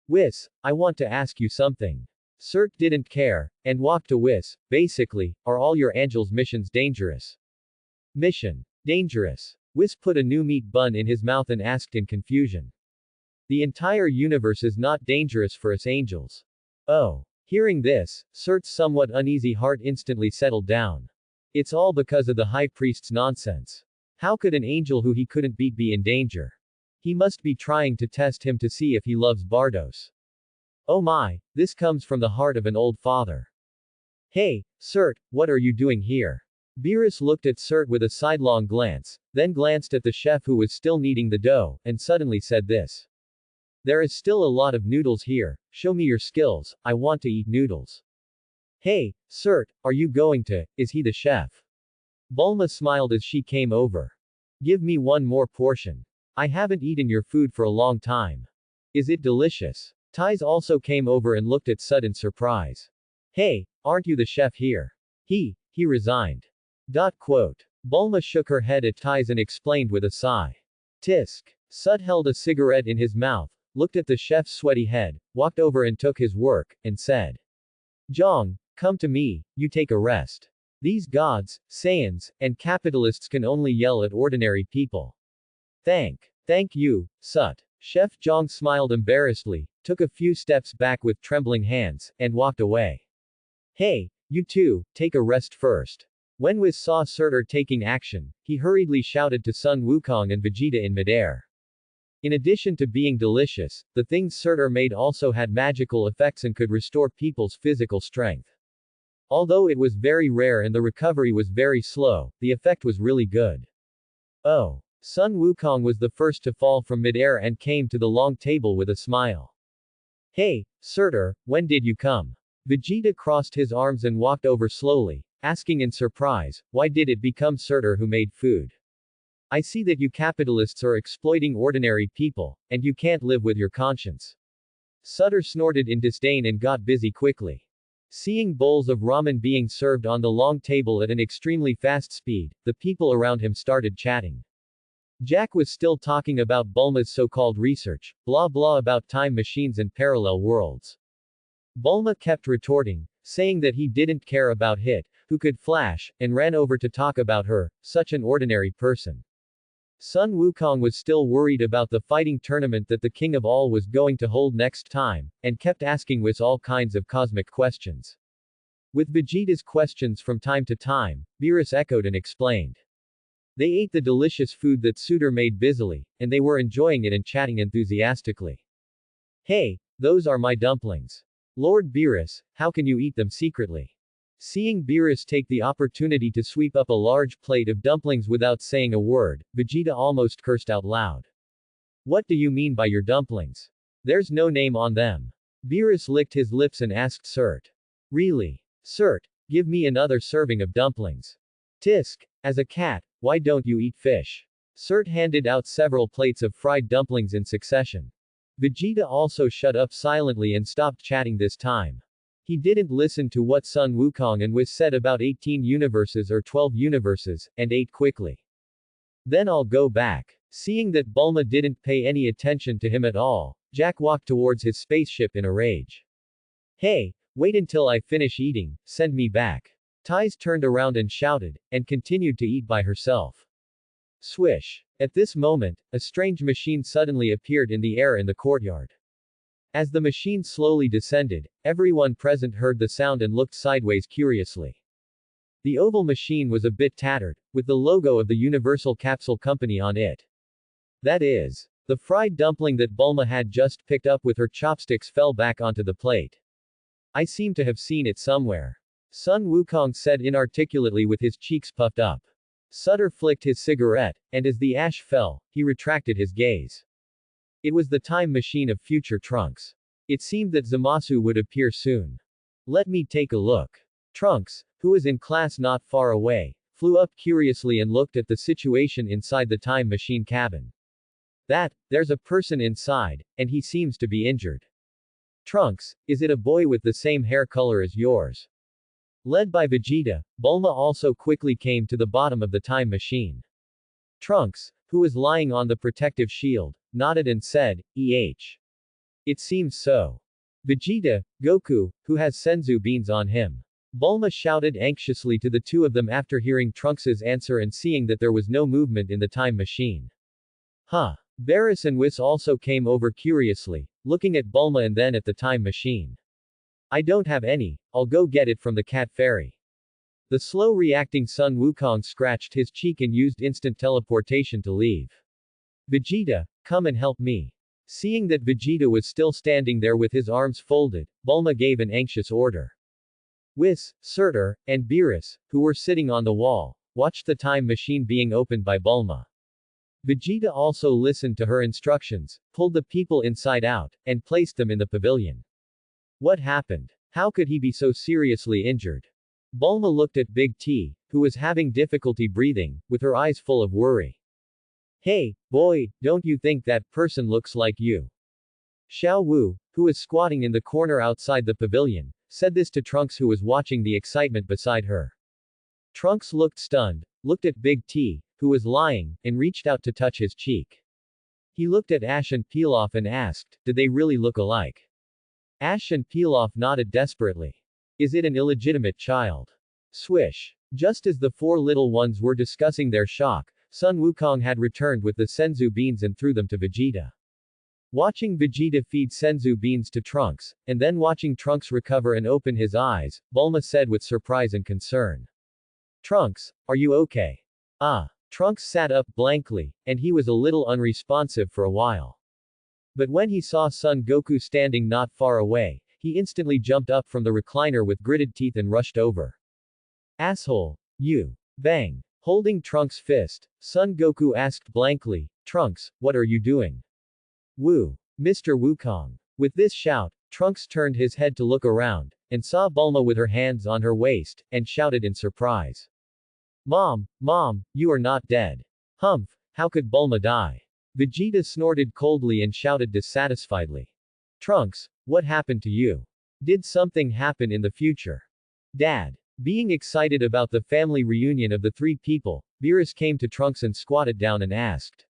Whis, I want to ask you something. Surt didn't care, and walked to Whis. Basically, are all your Angel's missions dangerous? Mission. Dangerous. Whis put a new meat bun in his mouth and asked in confusion. The entire universe is not dangerous for us angels. Oh. Hearing this, Surt's somewhat uneasy heart instantly settled down. It's all because of the high priest's nonsense. How could an angel who he couldn't beat be in danger? He must be trying to test him to see if he loves Bardos. Oh my, this comes from the heart of an old father. Hey, Surt, what are you doing here? Beerus looked at Surt with a sidelong glance, then glanced at the chef who was still kneading the dough, and suddenly said this. There is still a lot of noodles here, show me your skills, I want to eat noodles. Hey, Surt, are you going to, is he the chef? Bulma smiled as she came over. Give me one more portion. I haven't eaten your food for a long time. Is it delicious? Ties also came over and looked at Sut in surprise. Hey, aren't you the chef here? He resigned. Bulma shook her head at Ties and explained with a sigh. Tisk. Sut held a cigarette in his mouth, looked at the chef's sweaty head, walked over and took his work, and said. Zhang, come to me, you take a rest. These gods, Saiyans, and capitalists can only yell at ordinary people. Thank you, Sut. Chef Zhang smiled embarrassedly, took a few steps back with trembling hands, and walked away. Hey, you two, take a rest first. When Whis saw Surtur taking action, he hurriedly shouted to Sun Wukong and Vegeta in midair. In addition to being delicious, the things Surtur made also had magical effects and could restore people's physical strength. Although it was very rare and the recovery was very slow, the effect was really good. Oh. Sun Wukong was the first to fall from midair and came to the long table with a smile. Hey, Surtur, when did you come? Vegeta crossed his arms and walked over slowly, asking in surprise, why did it become Surtur who made food? I see that you capitalists are exploiting ordinary people, and you can't live with your conscience. Sutter snorted in disdain and got busy quickly. Seeing bowls of ramen being served on the long table at an extremely fast speed, the people around him started chatting. Jack was still talking about Bulma's so-called research, blah blah about time machines and parallel worlds. Bulma kept retorting, saying that he didn't care about Hit, who could flash, and ran over to talk about her, such an ordinary person. Sun Wukong was still worried about the fighting tournament that the King of All was going to hold next time, and kept asking Whis all kinds of cosmic questions. With Vegeta's questions from time to time, Beerus echoed and explained. They ate the delicious food that Suitor made busily, and they were enjoying it and chatting enthusiastically. Hey, those are my dumplings. Lord Beerus, how can you eat them secretly? Seeing Beerus take the opportunity to sweep up a large plate of dumplings without saying a word, Vegeta almost cursed out loud. What do you mean by your dumplings? There's no name on them. Beerus licked his lips and asked Cert. Really? Cert, give me another serving of dumplings. Tisk, as a cat, why don't you eat fish? Cert handed out several plates of fried dumplings in succession. Vegeta also shut up silently and stopped chatting this time. He didn't listen to what Sun Wukong and Whis said about 18 universes or 12 universes, and ate quickly. Then I'll go back. Seeing that Bulma didn't pay any attention to him at all, Jack walked towards his spaceship in a rage. Hey, wait until I finish eating, send me back. Tais turned around and shouted, and continued to eat by herself. Swish. At this moment, a strange machine suddenly appeared in the air in the courtyard. As the machine slowly descended, everyone present heard the sound and looked sideways curiously. The oval machine was a bit tattered, with the logo of the Universal Capsule Company on it. That is, the fried dumpling that Bulma had just picked up with her chopsticks fell back onto the plate. I seem to have seen it somewhere. Sun Wukong said inarticulately with his cheeks puffed up. Sutter flicked his cigarette, and as the ash fell, he retracted his gaze. It was the time machine of future Trunks. It seemed that Zamasu would appear soon. Let me take a look. Trunks, who was in class not far away, flew up curiously and looked at the situation inside the time machine cabin. There's a person inside, and he seems to be injured. Trunks, is it a boy with the same hair color as yours? Led by Vegeta, Bulma also quickly came to the bottom of the time machine. Trunks, who was lying on the protective shield, nodded and said, It seems so. Vegeta, Goku, who has senzu beans on him. Bulma shouted anxiously to the two of them after hearing Trunks's answer and seeing that there was no movement in the time machine. Huh. Beerus and Whis also came over curiously, looking at Bulma and then at the time machine. I don't have any, I'll go get it from the cat fairy. The slow-reacting Sun Wukong scratched his cheek and used instant teleportation to leave. Vegeta, come and help me. Seeing that Vegeta was still standing there with his arms folded, Bulma gave an anxious order. Whis, Surtur, and Beerus, who were sitting on the wall, watched the time machine being opened by Bulma. Vegeta also listened to her instructions, pulled the people inside out, and placed them in the pavilion. What happened? How could he be so seriously injured? Bulma looked at Big T, who was having difficulty breathing, with her eyes full of worry. Hey, boy, don't you think that person looks like you? Xiao Wu, who was squatting in the corner outside the pavilion, said this to Trunks who was watching the excitement beside her. Trunks looked stunned, looked at Big T, who was lying, and reached out to touch his cheek. He looked at Ash and Pilaf and asked, did they really look alike? Ash and Pilaf nodded desperately. Is it an illegitimate child? Swish. Just as the four little ones were discussing their shock, Sun Wukong had returned with the senzu beans and threw them to Vegeta. Watching Vegeta feed senzu beans to Trunks, and then watching Trunks recover and open his eyes, Bulma said with surprise and concern. Trunks, are you okay? Trunks sat up blankly, and he was a little unresponsive for a while. But when he saw Son Goku standing not far away, he instantly jumped up from the recliner with gritted teeth and rushed over. Asshole. You. Bang. Holding Trunks' fist, Son Goku asked blankly, Trunks, what are you doing? Woo. Mr. Wukong. With this shout, Trunks turned his head to look around, and saw Bulma with her hands on her waist, and shouted in surprise. Mom, you are not dead. Humph, how could Bulma die? Vegeta snorted coldly and shouted dissatisfiedly. Trunks, what happened to you? Did something happen in the future? Dad. Being excited about the family reunion of the three people, Beerus came to Trunks and squatted down and asked.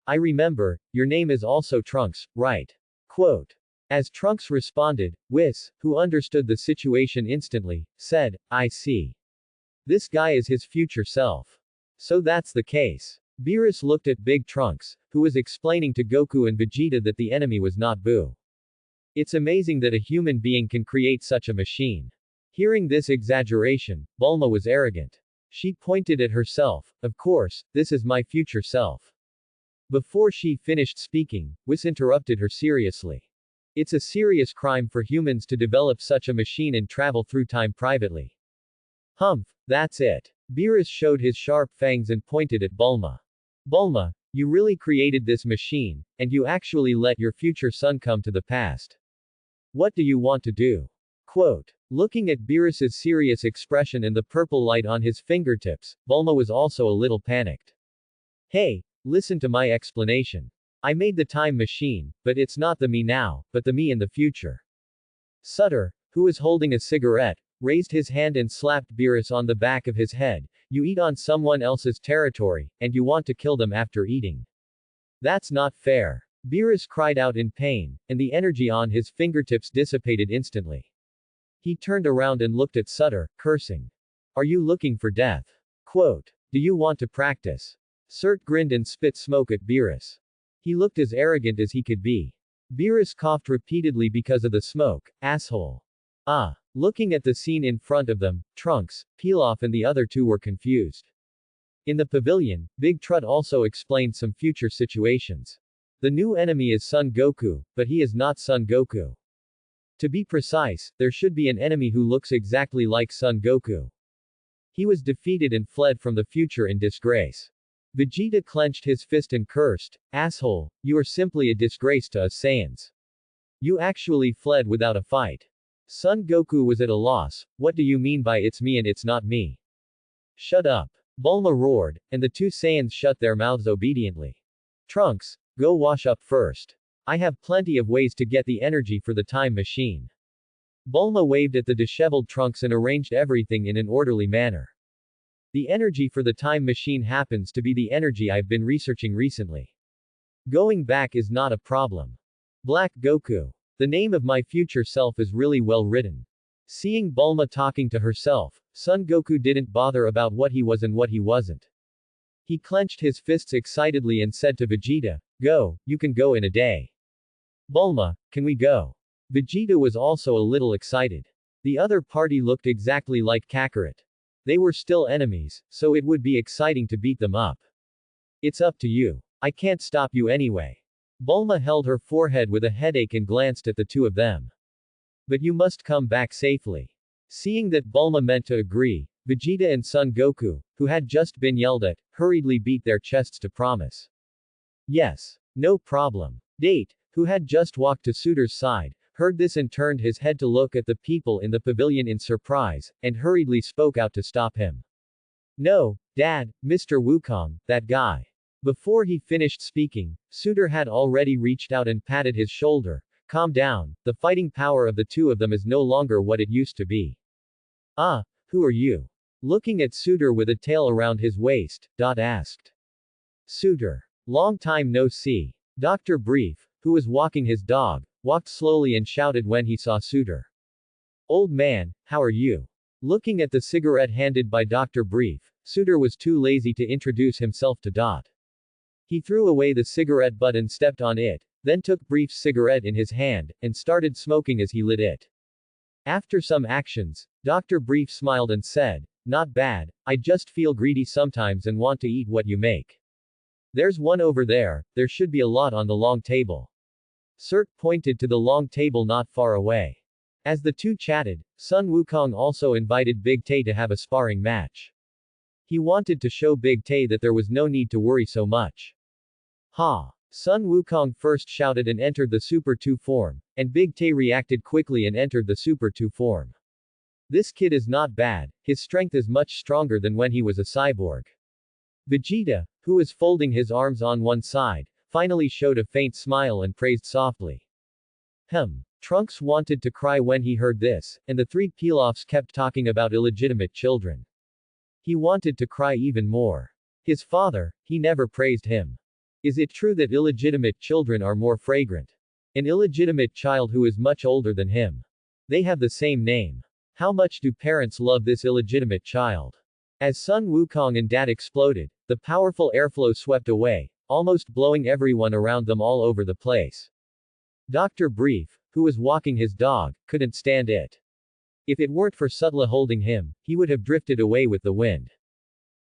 I remember, your name is also Trunks, right? Quote. As Trunks responded, Whis, who understood the situation instantly, said, I see. This guy is his future self. So that's the case. Beerus looked at Big Trunks, who was explaining to Goku and Vegeta that the enemy was not Boo. It's amazing that a human being can create such a machine. Hearing this exaggeration, Bulma was arrogant. She pointed at herself, of course, this is my future self. Before she finished speaking, Whis interrupted her seriously. It's a serious crime for humans to develop such a machine and travel through time privately. Humph, that's it. Beerus showed his sharp fangs and pointed at Bulma. Bulma, You really created this machine, and you actually let your future son come to the past. What do you want to do? Quote. Looking at Beerus's serious expression and the purple light on his fingertips, Bulma was also a little panicked. Hey, listen to my explanation. I made the time machine, but it's not the me now, but the me in the future. Sutter, who was holding a cigarette, raised his hand and slapped Beerus on the back of his head. You eat on someone else's territory, and you want to kill them after eating. That's not fair. Beerus cried out in pain, and the energy on his fingertips dissipated instantly. He turned around and looked at Sutter, cursing. Are you looking for death? Quote. Do you want to practice? Surt grinned and spit smoke at Beerus. He looked as arrogant as he could be. Beerus coughed repeatedly because of the smoke. Asshole. Looking at the scene in front of them, Trunks, Pilaf and the other two were confused. In the pavilion, Big Trud also explained some future situations. The new enemy is Son Goku, but he is not Son Goku. To be precise, there should be an enemy who looks exactly like Son Goku. He was defeated and fled from the future in disgrace. Vegeta clenched his fist and cursed, asshole, you are simply a disgrace to us Saiyans. You actually fled without a fight. Son Goku was at a loss. What do you mean by it's me and it's not me? Shut up. Bulma roared, and the two Saiyans shut their mouths obediently. Trunks, go wash up first. I have plenty of ways to get the energy for the time machine. Bulma waved at the disheveled Trunks and arranged everything in an orderly manner. The energy for the time machine happens to be the energy I've been researching recently. Going back is not a problem. Black Goku. The name of my future self is really well written. Seeing Bulma talking to herself, Son Goku didn't bother about what he was and what he wasn't. He clenched his fists excitedly and said to Vegeta, go, you can go in a day. Bulma, can we go? Vegeta was also a little excited. The other party looked exactly like Kakarot. They were still enemies, so it would be exciting to beat them up. It's up to you. I can't stop you anyway. Bulma held her forehead with a headache and glanced at the two of them. But you must come back safely. Seeing that Bulma meant to agree, Vegeta and Son Goku, who had just been yelled at, hurriedly beat their chests to promise. Yes. No problem. Date, who had just walked to Suitor's side, heard this and turned his head to look at the people in the pavilion in surprise, and hurriedly spoke out to stop him. No, Dad, Mr. Wukong, that guy. Before he finished speaking, Suitor had already reached out and patted his shoulder. Calm down, the fighting power of the two of them is no longer what it used to be. Who are you? Looking at Suitor with a tail around his waist, Dot asked. Suitor. Long time no see. Dr. Brief, who was walking his dog, walked slowly and shouted when he saw Suitor. Old man, how are you? Looking at the cigarette handed by Dr. Brief, Suitor was too lazy to introduce himself to Dot. He threw away the cigarette butt and stepped on it, then took Brief's cigarette in his hand, and started smoking as he lit it. After some actions, Dr. Brief smiled and said, not bad, I just feel greedy sometimes and want to eat what you make. There's one over there should be a lot on the long table. Surt pointed to the long table not far away. As the two chatted, Sun Wukong also invited Big Tay to have a sparring match. He wanted to show Big Tay that there was no need to worry so much. Ha! Sun Wukong first shouted and entered the Super 2 form, and Big Tay reacted quickly and entered the Super 2 form. This kid is not bad, his strength is much stronger than when he was a cyborg. Vegeta, who was folding his arms on one side, finally showed a faint smile and praised softly. Trunks wanted to cry when he heard this, and the three Pilafs kept talking about illegitimate children. He wanted to cry even more. His father, he never praised him. Is it true that illegitimate children are more fragrant? An illegitimate child who is much older than him. They have the same name. How much do parents love this illegitimate child? As Sun Wukong and Dad exploded, the powerful airflow swept away, almost blowing everyone around them all over the place. Dr. Brief, who was walking his dog, couldn't stand it. If it weren't for Sutla holding him, he would have drifted away with the wind.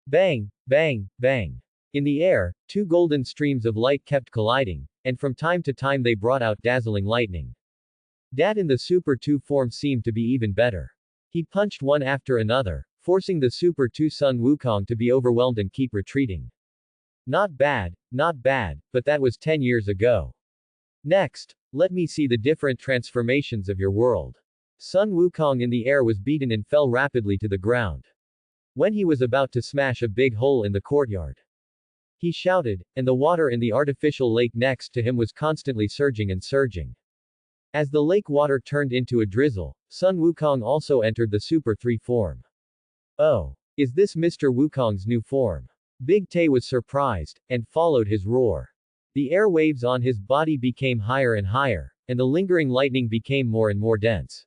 Bang, bang, bang. In the air, two golden streams of light kept colliding, and from time to time they brought out dazzling lightning. Dad in the Super 2 form seemed to be even better. He punched one after another, forcing the Super 2 Sun Wukong to be overwhelmed and keep retreating. Not bad, not bad, but that was 10 years ago. Next, let me see the different transformations of your world. Sun Wukong in the air was beaten and fell rapidly to the ground. When he was about to smash a big hole in the courtyard, he shouted, and the water in the artificial lake next to him was constantly surging and surging. As the lake water turned into a drizzle, Sun Wukong also entered the Super 3 form. Oh. Is this Mr. Wukong's new form? Big Tay was surprised, and followed his roar. The air waves on his body became higher and higher, and the lingering lightning became more and more dense.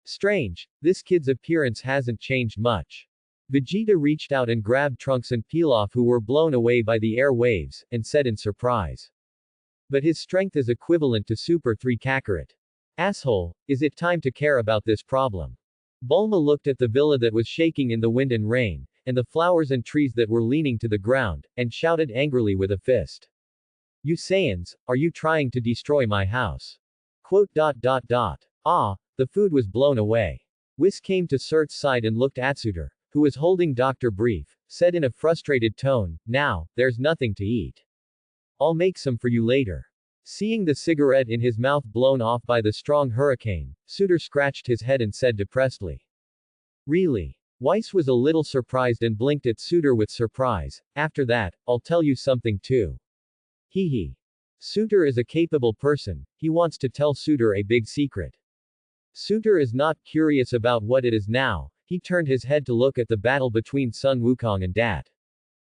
Strange, this kid's appearance hasn't changed much. Vegeta reached out and grabbed Trunks and Pilaf, who were blown away by the air waves, and said in surprise. But his strength is equivalent to Super 3 Kakarot. Asshole, is it time to care about this problem? Bulma looked at the villa that was shaking in the wind and rain, and the flowers and trees that were leaning to the ground, and shouted angrily with a fist. You Saiyans, are you trying to destroy my house? Ah, the food was blown away. Whis came to Surt's side and looked at Suter, who was holding Dr. Brief, said in a frustrated tone, now, there's nothing to eat. I'll make some for you later. Seeing the cigarette in his mouth blown off by the strong hurricane, Suter scratched his head and said depressedly. Really? Weiss was a little surprised and blinked at Suter with surprise. After that, I'll tell you something too. Hee. Suter is a capable person, he wants to tell Suter a big secret. Suter is not curious about what it is now, he turned his head to look at the battle between Sun Wukong and Dat.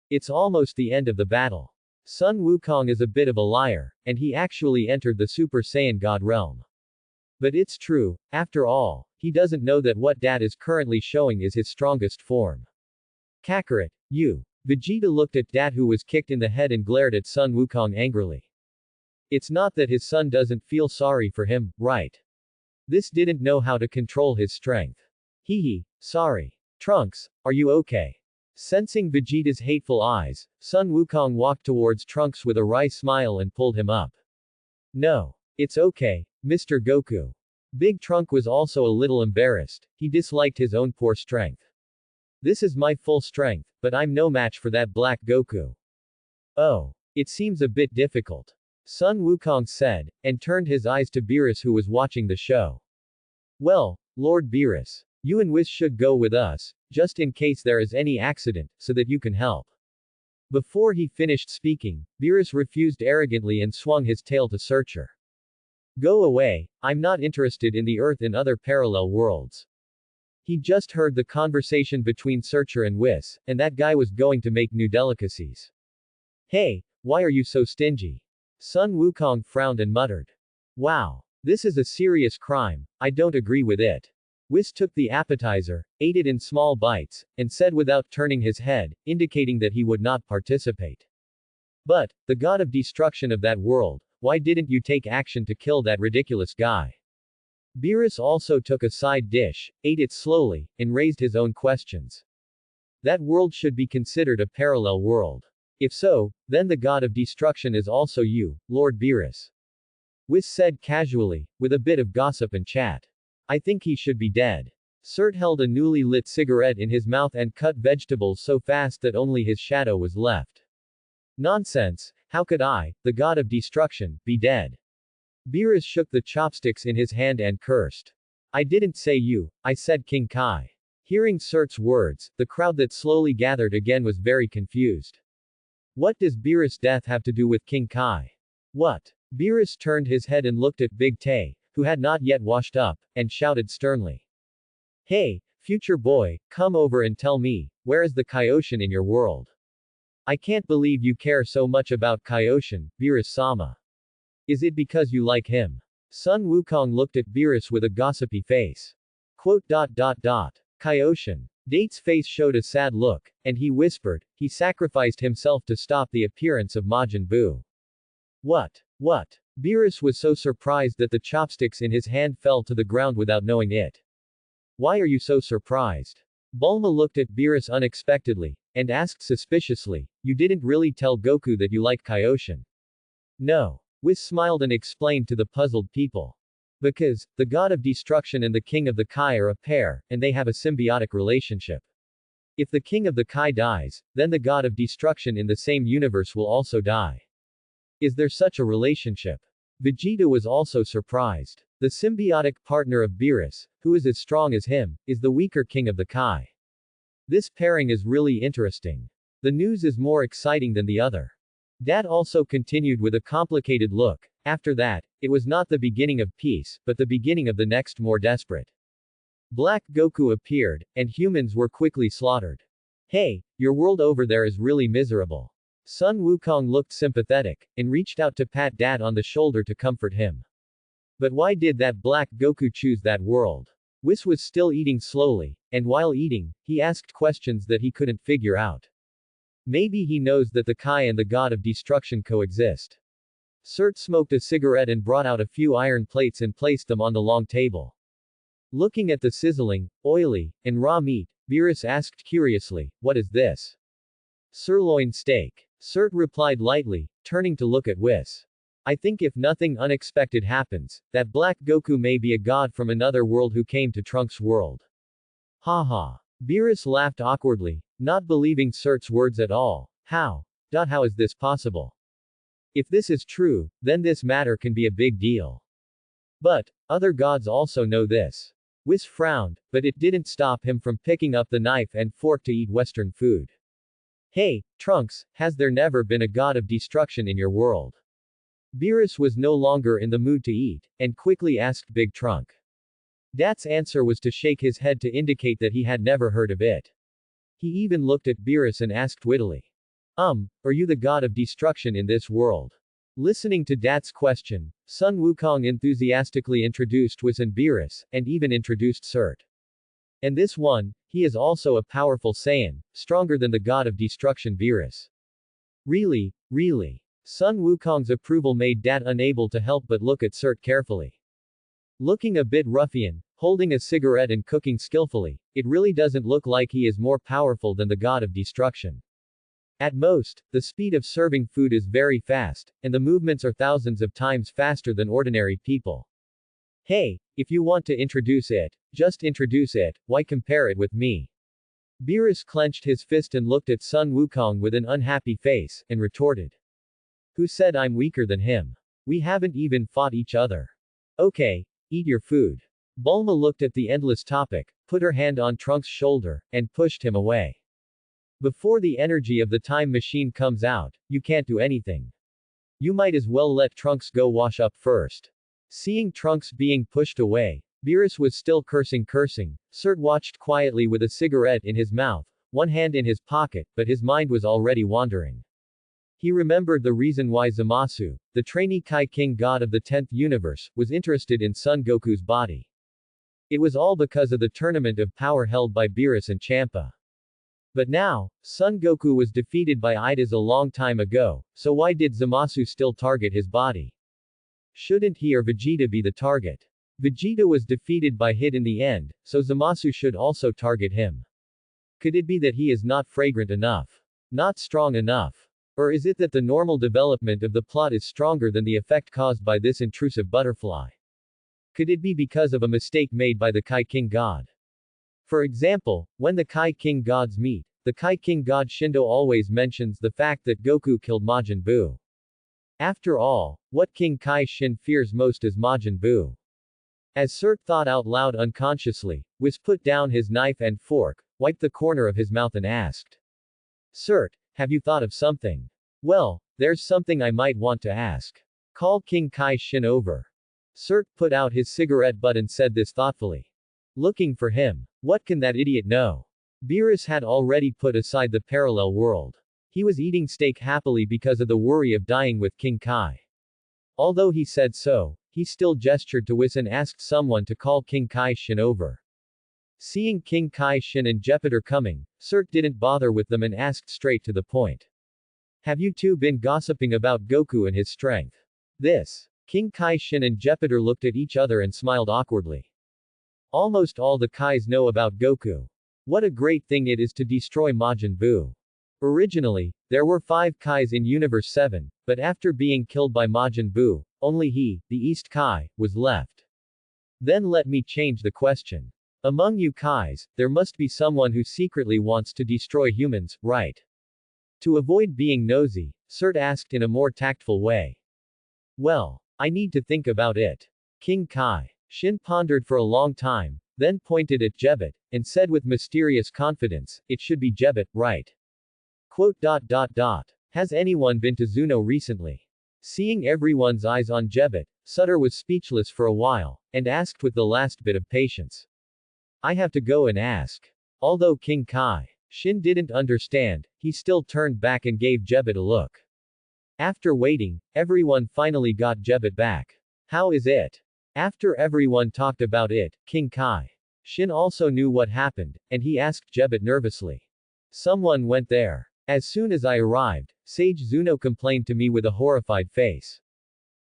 It's almost the end of the battle. Sun Wukong is a bit of a liar, and he actually entered the Super Saiyan God realm. But it's true, after all, he doesn't know that what Dat is currently showing is his strongest form. Kakarot, you. Vegeta looked at Dat, who was kicked in the head, and glared at Sun Wukong angrily. It's not that his son doesn't feel sorry for him, right? This didn't know how to control his strength. Sorry. Trunks, are you okay? Sensing Vegeta's hateful eyes, Sun Wukong walked towards Trunks with a wry smile and pulled him up. No. It's okay, Mr. Goku. Big Trunk was also a little embarrassed, he disliked his own poor strength. This is my full strength, but I'm no match for that black Goku. Oh. It seems a bit difficult. Sun Wukong said, and turned his eyes to Beerus, who was watching the show. Well, Lord Beerus. You and Whis should go with us, just in case there is any accident, so that you can help. Before he finished speaking, Beerus refused arrogantly and swung his tail to Searcher. Go away, I'm not interested in the Earth in other parallel worlds. He just heard the conversation between Searcher and Whis, and that guy was going to make new delicacies. Hey, why are you so stingy? Sun Wukong frowned and muttered. Wow. This is a serious crime, I don't agree with it. Whis took the appetizer, ate it in small bites, and said without turning his head, indicating that he would not participate. But, the god of destruction of that world, why didn't you take action to kill that ridiculous guy? Beerus also took a side dish, ate it slowly, and raised his own questions. That world should be considered a parallel world. If so, then the god of destruction is also you, Lord Beerus. Whis said casually, with a bit of gossip and chat. I think he should be dead. Surt held a newly lit cigarette in his mouth and cut vegetables so fast that only his shadow was left. Nonsense, how could I, the god of destruction, be dead? Beerus shook the chopsticks in his hand and cursed. I didn't say you, I said King Kai. Hearing Surt's words, the crowd that slowly gathered again was very confused. What does Beerus' death have to do with King Kai? What? Beerus turned his head and looked at Big Tay, who had not yet washed up, and shouted sternly. Hey, future boy, come over and tell me, where is the Kaioshin in your world? I can't believe you care so much about Kaioshin, Beerus-sama. Is it because you like him? Sun Wukong looked at Beerus with a gossipy face. Kaioshin. Date's face showed a sad look, and he whispered, he sacrificed himself to stop the appearance of Majin Buu. What? Beerus was so surprised that the chopsticks in his hand fell to the ground without knowing it. Why are you so surprised? Bulma looked at Beerus unexpectedly, and asked suspiciously, you didn't really tell Goku that you like Kaioshin? No. Whis smiled and explained to the puzzled people. Because, the god of destruction and the king of the Kai are a pair, and they have a symbiotic relationship. If the king of the Kai dies, then the god of destruction in the same universe will also die. Is there such a relationship? Vegeta was also surprised. The symbiotic partner of Beerus, who is as strong as him, is the weaker king of the Kai. This pairing is really interesting. The news is more exciting than the other. Dad also continued with a complicated look. After that, it was not the beginning of peace, but the beginning of the next more desperate. Black Goku appeared, and humans were quickly slaughtered. Hey, your world over there is really miserable. Sun Wukong looked sympathetic, and reached out to pat Dad on the shoulder to comfort him. But why did that Black Goku choose that world? Whis was still eating slowly, and while eating, he asked questions that he couldn't figure out. Maybe he knows that the Kai and the god of destruction coexist. Cert smoked a cigarette and brought out a few iron plates and placed them on the long table. Looking at the sizzling, oily, and raw meat, Beerus asked curiously, "What is this?" "Sirloin steak." Cert replied lightly, turning to look at Whis. "I think if nothing unexpected happens, that Black Goku may be a god from another world who came to Trunks' world." Haha. Beerus laughed awkwardly, not believing Cert's words at all. How is this possible? If this is true, then this matter can be a big deal. But, other gods also know this. Whis frowned, but it didn't stop him from picking up the knife and fork to eat Western food. "Hey, Trunks, has there never been a god of destruction in your world?" Beerus was no longer in the mood to eat, and quickly asked Big Trunk. Dad's answer was to shake his head to indicate that he had never heard of it. He even looked at Beerus and asked wittily. Are you the god of destruction in this world?" Listening to Dad's question, Sun Wukong enthusiastically introduced Whis and Beerus, and even introduced Cert. "And this one, he is also a powerful Saiyan, stronger than the god of destruction Beerus." Really? Sun Wukong's approval made Dad unable to help but look at Cert carefully. Looking a bit ruffian, holding a cigarette and cooking skillfully, it really doesn't look like he is more powerful than the god of destruction. At most, the speed of serving food is very fast, and the movements are thousands of times faster than ordinary people. Hey, if you want to introduce it, just introduce it, why compare it with me? Beerus clenched his fist and looked at Sun Wukong with an unhappy face, and retorted. Who said I'm weaker than him? We haven't even fought each other. Okay, eat your food. Bulma looked at the endless topic, put her hand on Trunks' shoulder, and pushed him away. Before the energy of the time machine comes out, you can't do anything. You might as well let Trunks go wash up first. Seeing Trunks being pushed away, Beerus was still cursing. Cert watched quietly with a cigarette in his mouth, one hand in his pocket, but his mind was already wandering. He remembered the reason why Zamasu, the trainee Kai King god of the 10th universe, was interested in Son Goku's body. It was all because of the tournament of power held by Beerus and Champa. But now, Son Goku was defeated by Idas a long time ago, so why did Zamasu still target his body? Shouldn't he or Vegeta be the target? Vegeta was defeated by Hit in the end, so Zamasu should also target him. Could it be that he is not fragrant enough? Not strong enough? Or is it that the normal development of the plot is stronger than the effect caused by this intrusive butterfly? Could it be because of a mistake made by the Kai King god? For example, when the Kai King gods meet, the Kai King god Shindo always mentions the fact that Goku killed Majin Buu. After all, what King Kai Shin fears most is Majin Buu. As Cert thought out loud unconsciously, Whis put down his knife and fork, wiped the corner of his mouth and asked. Cert, have you thought of something? Well, there's something I might want to ask. Call King Kai Shin over. Cert put out his cigarette butt and said this thoughtfully. Looking for him. What can that idiot know? Beerus had already put aside the parallel world. He was eating steak happily because of the worry of dying with King Kai. Although he said so, he still gestured to Whis and asked someone to call King Kai Shin over. Seeing King Kai Shin and Jupiter coming, Cert didn't bother with them and asked straight to the point. Have you two been gossiping about Goku and his strength? This. King Kai Shin and Jupiter looked at each other and smiled awkwardly. Almost all the Kais know about Goku. What a great thing it is to destroy Majin Buu. Originally, there were 5 Kais in Universe 7, but after being killed by Majin Buu, only he, the East Kai, was left. Then let me change the question. Among you Kais, there must be someone who secretly wants to destroy humans, right? To avoid being nosy, Cert asked in a more tactful way. Well, I need to think about it. King Kai. Shin pondered for a long time, then pointed at Jebet, and said with mysterious confidence, it should be Jebet, right? Quote. Has anyone been to Zuno recently? Seeing everyone's eyes on Jebet, Sutter was speechless for a while, and asked with the last bit of patience. I have to go and ask. Although King Kai Shin didn't understand, he still turned back and gave Jebet a look. After waiting, everyone finally got Jebet back. How is it? After everyone talked about it, King Kai Shin also knew what happened, and he asked Jebet nervously. Someone went there. As soon as I arrived, Sage Zuno complained to me with a horrified face.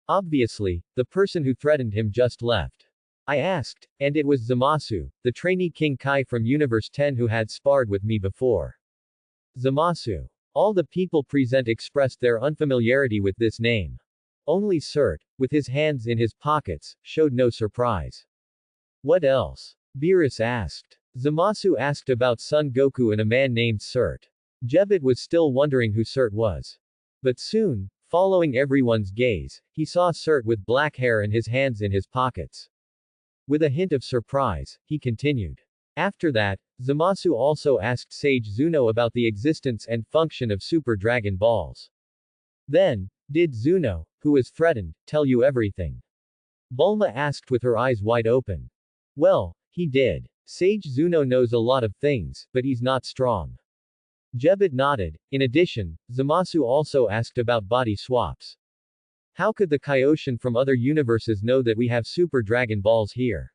Obviously, the person who threatened him just left. I asked, and it was Zamasu, the trainee King Kai from Universe 10 who had sparred with me before. Zamasu. All the people present expressed their unfamiliarity with this name. Only Cert, with his hands in his pockets, showed no surprise. What else? Beerus asked. Zamasu asked about Son Goku and a man named Cert. Jebet was still wondering who Cert was. But soon, following everyone's gaze, he saw Cert with black hair and his hands in his pockets. With a hint of surprise, he continued. After that, Zamasu also asked Sage Zuno about the existence and function of Super Dragon Balls. Then, did Zuno, who was threatened, tell you everything? Bulma asked with her eyes wide open. Well, he did. Sage Zuno knows a lot of things, but he's not strong. Jebet nodded. In addition, Zamasu also asked about body swaps. How could the Kaioshin from other universes know that we have Super Dragon Balls here?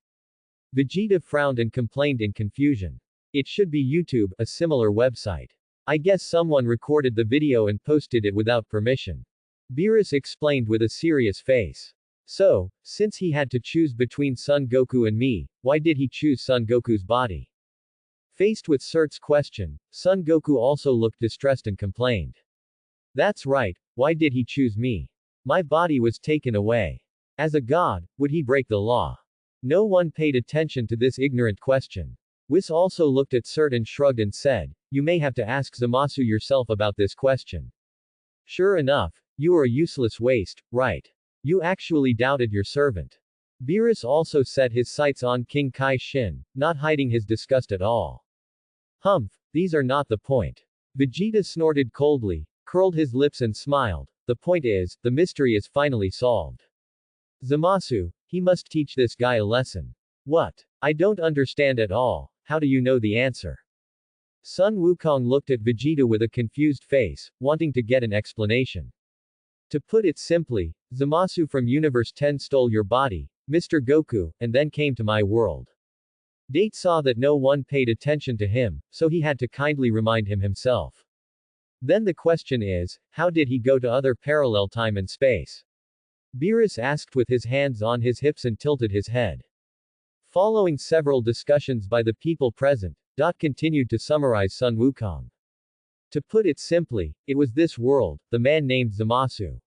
Vegeta frowned and complained in confusion. It should be YouTube, a similar website. I guess someone recorded the video and posted it without permission. Beerus explained with a serious face. So, since he had to choose between Son Goku and me, why did he choose Son Goku's body? Faced with Cert's question, Son Goku also looked distressed and complained. That's right, why did he choose me? My body was taken away. As a god, would he break the law? No one paid attention to this ignorant question. Whis also looked at Cert and shrugged and said, you may have to ask Zamasu yourself about this question. Sure enough, you are a useless waste, right? You actually doubted your servant. Beerus also set his sights on King Kai Shin, not hiding his disgust at all. Humph, these are not the point. Vegeta snorted coldly, curled his lips and smiled. The point is, the mystery is finally solved. Zamasu, he must teach this guy a lesson. What? I don't understand at all, how do you know the answer? Sun Wukong looked at Vegeta with a confused face, wanting to get an explanation. To put it simply, Zamasu from Universe 10 stole your body, Mr. Goku, and then came to my world. Date saw that no one paid attention to him, so he had to kindly remind him himself. Then the question is, how did he go to other parallel time and space? Beerus asked with his hands on his hips and tilted his head. Following several discussions by the people present, Dot continued to summarize Sun Wukong. To put it simply, it was this world, the man named Zamasu.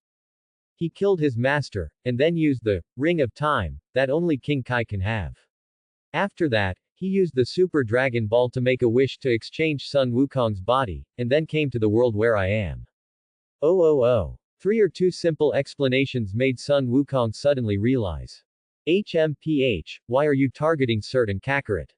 He killed his master, and then used the Ring of Time, that only King Kai can have. After that, he used the Super Dragon Ball to make a wish to exchange Sun Wukong's body, and then came to the world where I am. Oh. 3 or 2 simple explanations made Sun Wukong suddenly realize. HMPH, why are you targeting Cert and Kakarot?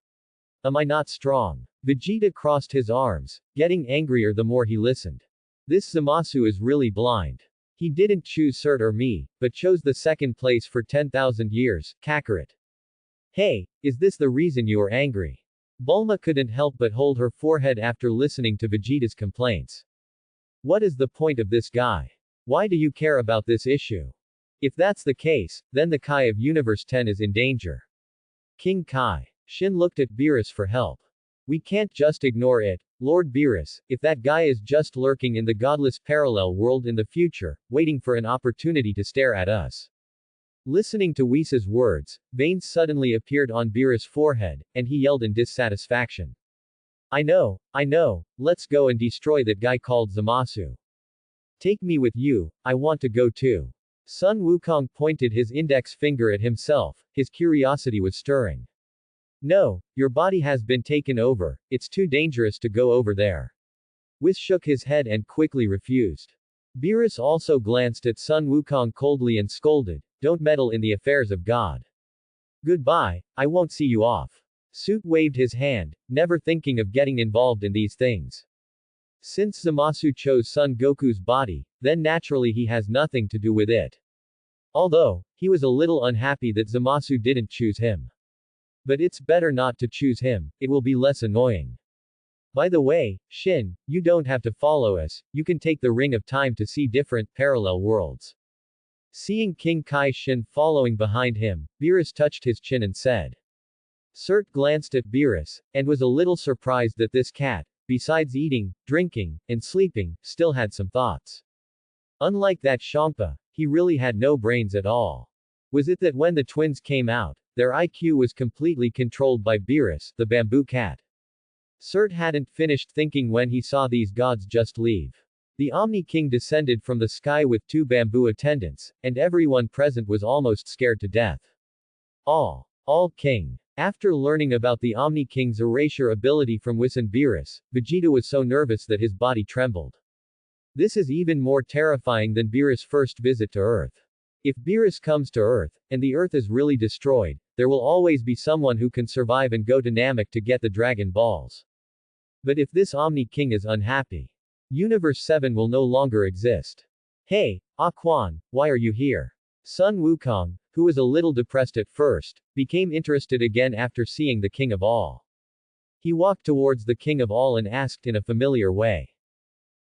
Am I not strong? Vegeta crossed his arms, getting angrier the more he listened. This Zamasu is really blind. He didn't choose Cert or me, but chose the second place for 10,000 years, Kakarot. Hey, is this the reason you are angry? Bulma couldn't help but hold her forehead after listening to Vegeta's complaints. What is the point of this guy? Why do you care about this issue? If that's the case, then the Kai of Universe 10 is in danger. King Kai. Shin looked at Beerus for help. We can't just ignore it, Lord Beerus, if that guy is just lurking in the godless parallel world in the future, waiting for an opportunity to stare at us. Listening to Whis' words, veins suddenly appeared on Beerus' forehead, and he yelled in dissatisfaction. I know, let's go and destroy that guy called Zamasu. Take me with you, I want to go too. Sun Wukong pointed his index finger at himself, his curiosity was stirring. No, your body has been taken over, it's too dangerous to go over there. Whis shook his head and quickly refused. Beerus also glanced at Sun Wukong coldly and scolded, don't meddle in the affairs of God. Goodbye, I won't see you off. Suit waved his hand, never thinking of getting involved in these things. Since Zamasu chose Son Goku's body, then naturally he has nothing to do with it. Although, he was a little unhappy that Zamasu didn't choose him. But it's better not to choose him, it will be less annoying. By the way, Shin, you don't have to follow us, you can take the Ring of Time to see different, parallel worlds. Seeing King Kai Shin following behind him, Beerus touched his chin and said. Surt glanced at Beerus, and was a little surprised that this cat, besides eating, drinking, and sleeping, still had some thoughts. Unlike that Champa, he really had no brains at all. Was it that when the twins came out, their IQ was completely controlled by Beerus, the bamboo cat? Surt hadn't finished thinking when he saw these gods just leave. The Omni King descended from the sky with 2 bamboo attendants, and everyone present was almost scared to death. All King. After learning about the Omni King's erasure ability from Whis and Beerus, Vegeta was so nervous that his body trembled. This is even more terrifying than Beerus' first visit to Earth. If Beerus comes to Earth, and the Earth is really destroyed, there will always be someone who can survive and go to Namek to get the Dragon Balls. But if this Omni King is unhappy, Universe 7 will no longer exist. Hey, Quan, why are you here? Sun Wukong, who was a little depressed at first, became interested again after seeing the King of All. He walked towards the King of All and asked in a familiar way.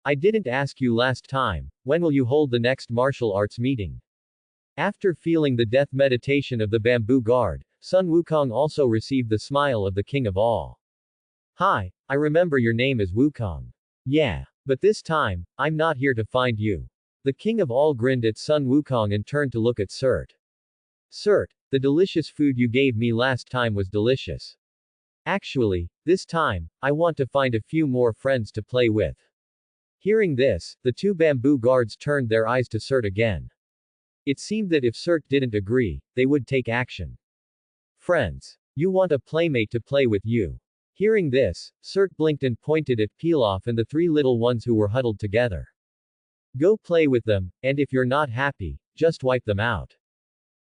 I didn't ask you last time, when will you hold the next martial arts meeting? After feeling the death meditation of the bamboo guard, Sun Wukong also received the smile of the King of All. Hi, I remember your name is Wukong. Yeah. But this time, I'm not here to find you. The King of All grinned at Sun Wukong and turned to look at Surt. Surt, the delicious food you gave me last time was delicious. Actually, this time, I want to find a few more friends to play with. Hearing this, the 2 bamboo guards turned their eyes to Surt again. It seemed that if Surt didn't agree, they would take action. Friends. You want a playmate to play with you. Hearing this, Surt blinked and pointed at Pilaf and the 3 little ones who were huddled together. Go play with them, and if you're not happy, just wipe them out.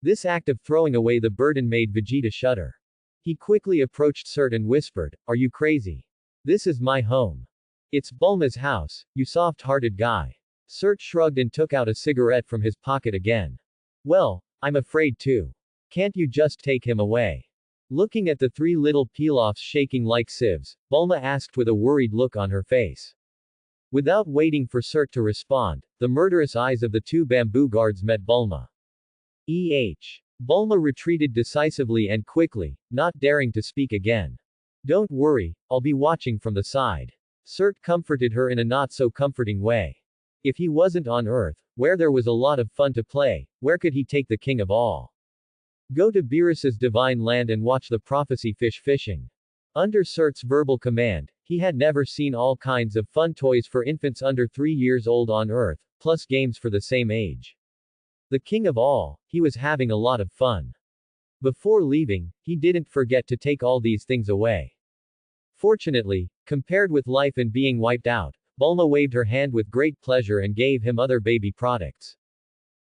This act of throwing away the burden made Vegeta shudder. He quickly approached Surt and whispered, are you crazy? This is my home. It's Bulma's house, you soft-hearted guy. Surt shrugged and took out a cigarette from his pocket again. Well, I'm afraid too. Can't you just take him away? Looking at the 3 little Pilafs shaking like sieves, Bulma asked with a worried look on her face. Without waiting for Surt to respond, the murderous eyes of the 2 bamboo guards met Bulma. Bulma retreated decisively and quickly, not daring to speak again. Don't worry, I'll be watching from the side. Surt comforted her in a not-so-comforting way. If he wasn't on Earth, where there was a lot of fun to play, where could he take the King of All? Go to Beerus's divine land and watch the prophecy fish fishing. Under Surt's verbal command, he had never seen all kinds of fun toys for infants under 3 years old on Earth, plus games for the same age. The King of All, he was having a lot of fun. Before leaving, he didn't forget to take all these things away. Fortunately, compared with life and being wiped out, Bulma waved her hand with great pleasure and gave him other baby products.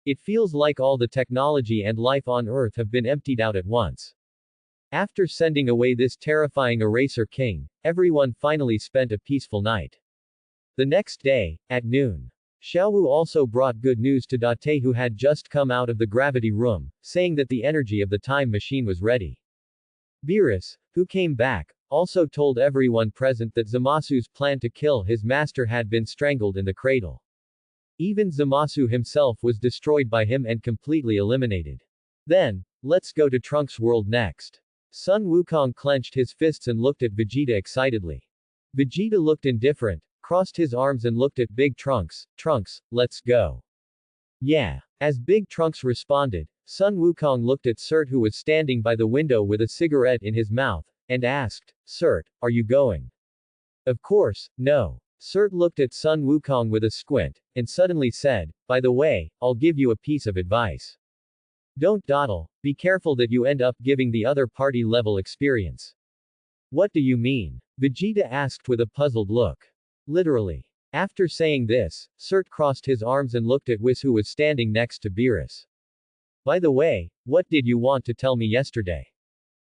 It feels like all the technology and life on Earth have been emptied out at once. After sending away this terrifying Eraser King, everyone finally spent a peaceful night. The next day, at noon, Xiaowu also brought good news to Date, who had just come out of the gravity room, saying that the energy of the time machine was ready. Beerus, who came back, also told everyone present that Zamasu's plan to kill his master had been strangled in the cradle. Even Zamasu himself was destroyed by him and completely eliminated. Then, let's go to Trunks' world next. Sun Wukong clenched his fists and looked at Vegeta excitedly. Vegeta looked indifferent, crossed his arms and looked at Big Trunks. Trunks, let's go. Yeah. As Big Trunks responded, Sun Wukong looked at Surt, who was standing by the window with a cigarette in his mouth, and asked, Surt, are you going? Of course, no. Surt looked at Sun Wukong with a squint, and suddenly said, by the way, I'll give you a piece of advice. Don't dawdle, be careful that you end up giving the other party level experience. What do you mean? Vegeta asked with a puzzled look. Literally. After saying this, Cert crossed his arms and looked at Whis, who was standing next to Beerus. By the way, what did you want to tell me yesterday?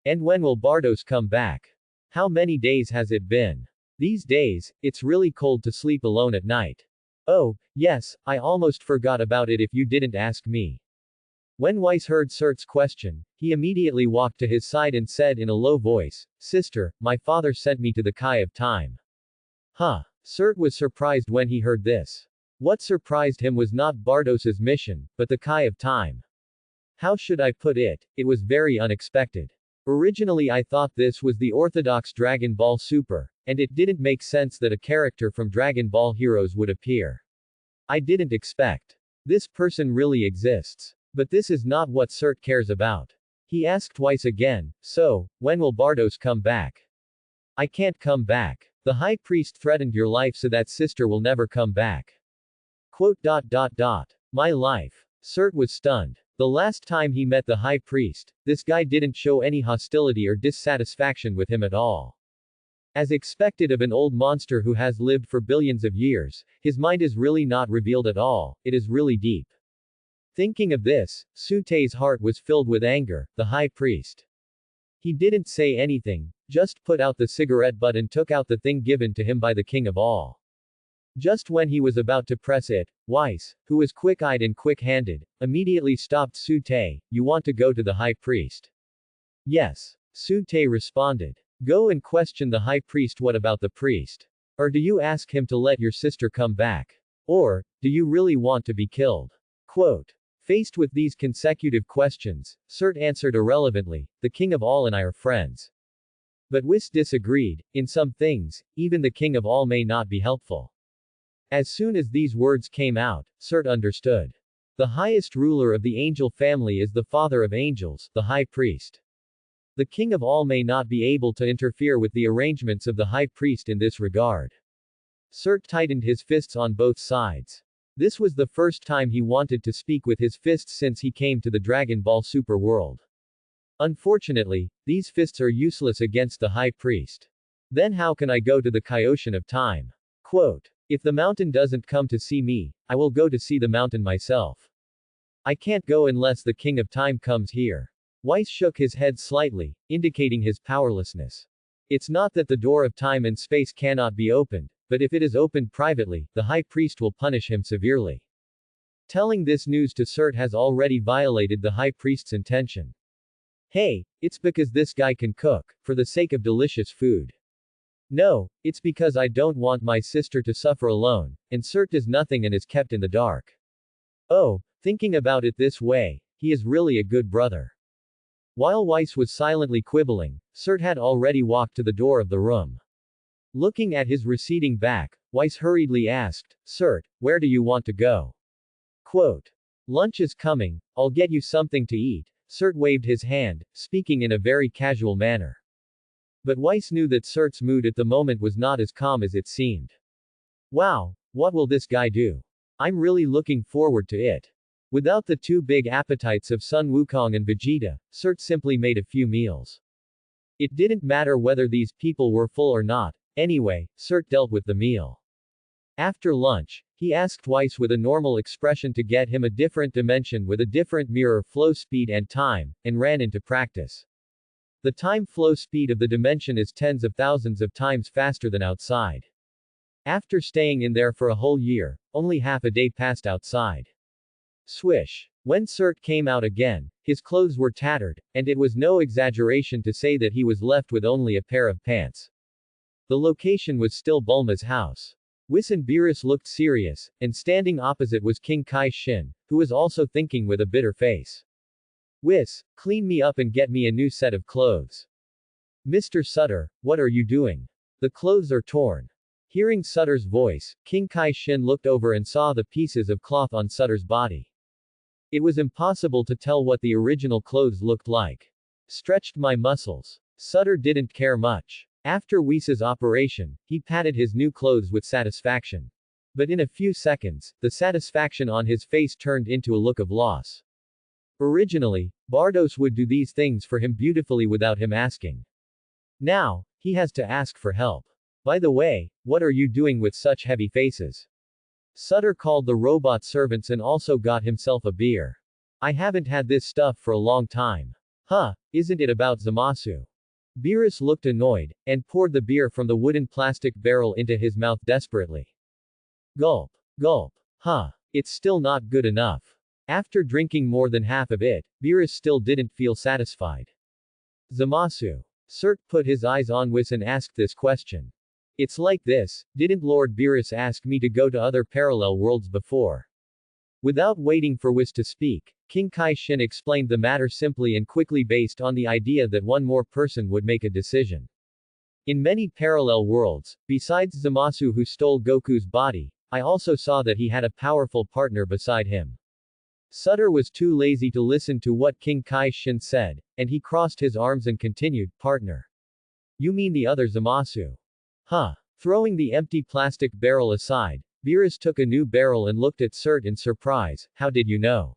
And when will Bardos come back? How many days has it been? These days, it's really cold to sleep alone at night. Oh, yes, I almost forgot about it if you didn't ask me. When Weiss heard Cert's question, he immediately walked to his side and said in a low voice, Sister, my father sent me to the Kai of Time. Huh. Cert was surprised when he heard this. What surprised him was not Bardos's mission, but the Kai of Time. How should I put it? It was very unexpected. Originally I thought this was the orthodox Dragon Ball Super, and it didn't make sense that a character from Dragon Ball Heroes would appear. I didn't expect. This person really exists. But this is not what Cert cares about. He asked Weiss again, so, when will Bardos come back? I can't come back. The High Priest threatened your life so that sister will never come back. Quote. My life. Cert was stunned. The last time he met the High Priest, this guy didn't show any hostility or dissatisfaction with him at all. As expected of an old monster who has lived for billions of years, his mind is really not revealed at all, it is really deep. Thinking of this, Sutei's heart was filled with anger, the High Priest. He didn't say anything, just put out the cigarette butt and took out the thing given to him by the King of All. Just when he was about to press it, Weiss, who was quick-eyed and quick-handed, immediately stopped Sutei. You want to go to the High Priest? Yes. Sutei responded. Go and question the High Priest. What about the priest? Or do you ask him to let your sister come back? Or, do you really want to be killed? Quote. Faced with these consecutive questions, Cert answered irrelevantly, the King of All and I are friends. But Whis disagreed. In some things, even the King of All may not be helpful. As soon as these words came out, Cert understood. The highest ruler of the angel family is the father of angels, the High Priest. The King of All may not be able to interfere with the arrangements of the High Priest in this regard. Cert tightened his fists on both sides. This was the first time he wanted to speak with his fists since he came to the Dragon Ball Super world. Unfortunately, these fists are useless against the High Priest. Then how can I go to the Kaioshin of Time? Quote. If the mountain doesn't come to see me, I will go to see the mountain myself. I can't go unless the King of Time comes here. Weiss shook his head slightly, indicating his powerlessness. It's not that the door of time and space cannot be opened, but if it is opened privately, the High Priest will punish him severely. Telling this news to Cert has already violated the High Priest's intention. Hey, it's because this guy can cook, for the sake of delicious food. No, it's because I don't want my sister to suffer alone, and Cert does nothing and is kept in the dark. Oh, thinking about it this way, he is really a good brother. While Weiss was silently quibbling, Cert had already walked to the door of the room. Looking at his receding back, Weiss hurriedly asked, Cert, where do you want to go? Quote. Lunch is coming, I'll get you something to eat. Cert waved his hand, speaking in a very casual manner. But Weiss knew that Cert's mood at the moment was not as calm as it seemed. Wow, what will this guy do? I'm really looking forward to it. Without the two big appetites of Sun Wukong and Vegeta, Cert simply made a few meals. It didn't matter whether these people were full or not, anyway, Cert dealt with the meal. After lunch, he asked Weiss with a normal expression to get him a different dimension with a different mirror flow speed and time, and ran into practice. The time flow speed of the dimension is tens of thousands of times faster than outside. After staying in there for a whole year, only half a day passed outside. Swish. When Cert came out again, his clothes were tattered, and it was no exaggeration to say that he was left with only a pair of pants. The location was still Bulma's house. Whis and Beerus looked serious, and standing opposite was King Kai Shin, who was also thinking with a bitter face. Whis, clean me up and get me a new set of clothes. Mr. Sutter, what are you doing? The clothes are torn. Hearing Sutter's voice, King Kai Shin looked over and saw the pieces of cloth on Sutter's body. It was impossible to tell what the original clothes looked like. Stretched my muscles. Sutter didn't care much. After Whis' operation, he patted his new clothes with satisfaction. But in a few seconds, the satisfaction on his face turned into a look of loss. Originally, Bardos would do these things for him beautifully without him asking. Now, he has to ask for help. By the way, what are you doing with such heavy faces? Sutter called the robot servants and also got himself a beer. I haven't had this stuff for a long time. Huh, isn't it about Zamasu? Beerus looked annoyed, and poured the beer from the wooden plastic barrel into his mouth desperately. Gulp. Gulp. Huh. It's still not good enough. After drinking more than half of it, Beerus still didn't feel satisfied. Zamasu. Cert put his eyes on Whis and asked this question. It's like this, didn't Lord Beerus ask me to go to other parallel worlds before? Without waiting for Whis to speak, King Kai Shin explained the matter simply and quickly based on the idea that one more person would make a decision. In many parallel worlds, besides Zamasu who stole Goku's body, I also saw that he had a powerful partner beside him. Sutter was too lazy to listen to what King Kai Shin said, and he crossed his arms and continued, partner. You mean the other Zamasu? Huh. Throwing the empty plastic barrel aside, Beerus took a new barrel and looked at Cert in surprise. How did you know?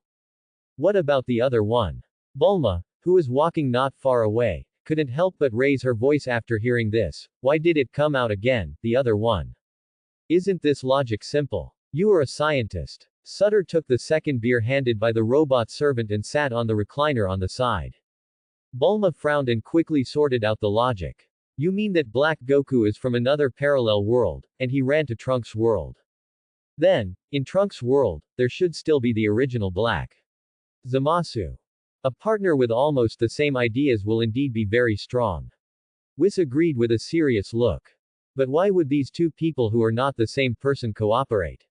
What about the other one? Bulma, who was walking not far away, couldn't help but raise her voice after hearing this. Why did it come out again, the other one? Isn't this logic simple? You are a scientist. Sutter took the second beer handed by the robot servant and sat on the recliner on the side. Bulma frowned and quickly sorted out the logic. You mean that Black Goku is from another parallel world, and he ran to Trunks' world. Then, in Trunks' world, there should still be the original Black Zamasu. A partner with almost the same ideas will indeed be very strong. Whis agreed with a serious look. But why would these two people who are not the same person cooperate?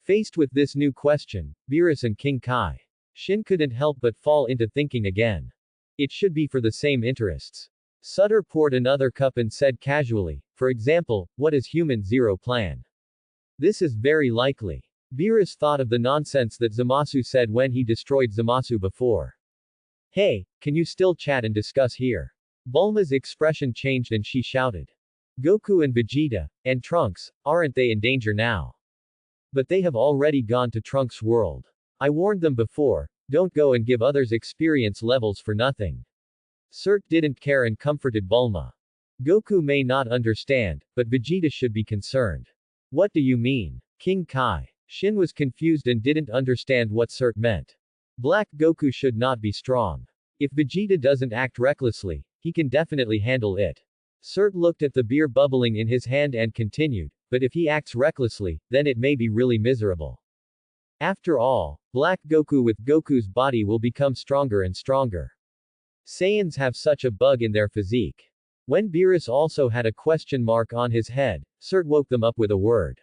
Faced with this new question, Beerus and King Kai Shin couldn't help but fall into thinking again. It should be for the same interests. Sutter poured another cup and said casually, for example, what is Human Zero Plan? This is very likely. Beerus thought of the nonsense that Zamasu said when he destroyed Zamasu before. Hey, can you still chat and discuss here? Bulma's expression changed and she shouted. Goku and Vegeta, and Trunks, aren't they in danger now? But they have already gone to Trunks' world. I warned them before, don't go and give others experience levels for nothing. Cert didn't care and comforted Bulma. Goku may not understand, but Vegeta should be concerned. What do you mean? King Kai Shin was confused and didn't understand what Cert meant. Black Goku should not be strong. If Vegeta doesn't act recklessly, he can definitely handle it. Cert looked at the beer bubbling in his hand and continued, but if he acts recklessly, then it may be really miserable. After all, Black Goku with Goku's body will become stronger and stronger. Saiyans have such a bug in their physique. When Beerus also had a question mark on his head, Cert woke them up with a word.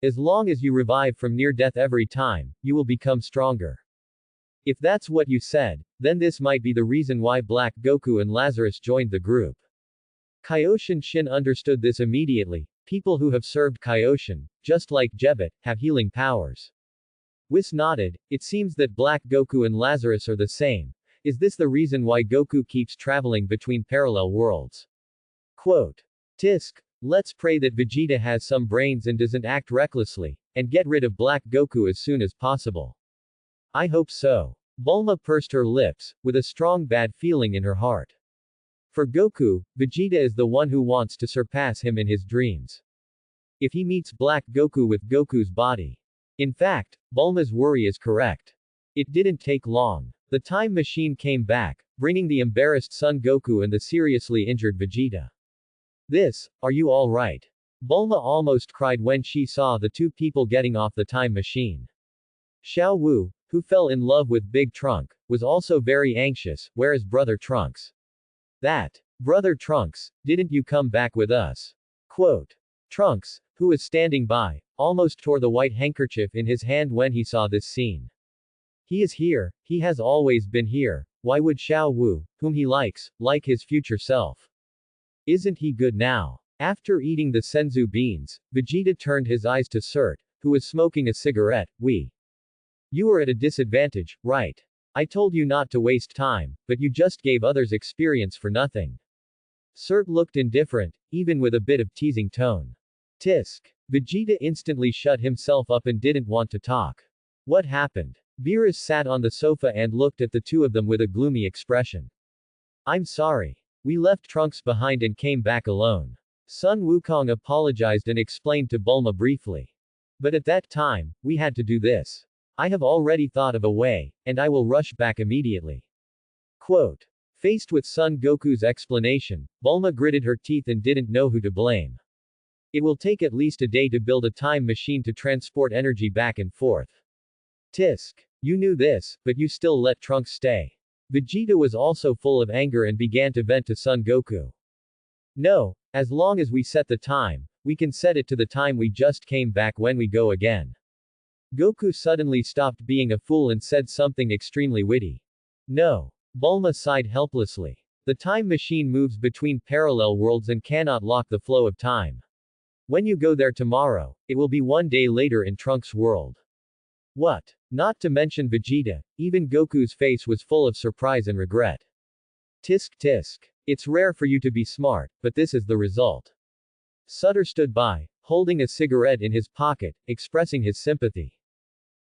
As long as you revive from near death every time, you will become stronger. If that's what you said, then this might be the reason why Black Goku and Lazarus joined the group. Kaioshin Shin understood this immediately. People who have served Kaioshin, just like Jebet, have healing powers. Whis nodded. It seems that Black Goku and Lazarus are the same. Is this the reason why Goku keeps traveling between parallel worlds? Quote. Tisk. Let's pray that Vegeta has some brains and doesn't act recklessly, and get rid of Black Goku as soon as possible. I hope so. Bulma pursed her lips, with a strong bad feeling in her heart. For Goku, Vegeta is the one who wants to surpass him in his dreams. If he meets Black Goku with Goku's body. In fact, Bulma's worry is correct. It didn't take long. The time machine came back, bringing the embarrassed Son Goku and the seriously injured Vegeta. Are you all right? Bulma almost cried when she saw the two people getting off the time machine. Xiao Wu, who fell in love with Big Trunk, was also very anxious. Where is Brother Trunks? Brother Trunks, didn't you come back with us? Quote. Trunks, who was standing by, almost tore the white handkerchief in his hand when he saw this scene. He is here, he has always been here, why would Xiao Wu, whom he likes, like his future self? Isn't he good now? After eating the senzu beans, Vegeta turned his eyes to Cert, who was smoking a cigarette. You are at a disadvantage, right? I told you not to waste time, but you just gave others experience for nothing. Cert looked indifferent, even with a bit of teasing tone. Tisk. Vegeta instantly shut himself up and didn't want to talk. What happened? Beerus sat on the sofa and looked at the two of them with a gloomy expression. I'm sorry. We left Trunks behind and came back alone. Sun Wukong apologized and explained to Bulma briefly. But at that time, we had to do this. I have already thought of a way, and I will rush back immediately. Quote. Faced with Son Goku's explanation, Bulma gritted her teeth and didn't know who to blame. It will take at least a day to build a time machine to transport energy back and forth. Tisk. You knew this, but you still let Trunks stay. Vegeta was also full of anger and began to vent to Son Goku. No, as long as we set the time, we can set it to the time we just came back when we go again. Goku suddenly stopped being a fool and said something extremely witty. No. Bulma sighed helplessly. The time machine moves between parallel worlds and cannot lock the flow of time. When you go there tomorrow, it will be one day later in Trunks' world. What? Not to mention Vegeta, even Goku's face was full of surprise and regret. Tisk tisk. It's rare for you to be smart, but this is the result. Sutter stood by, holding a cigarette in his pocket, expressing his sympathy.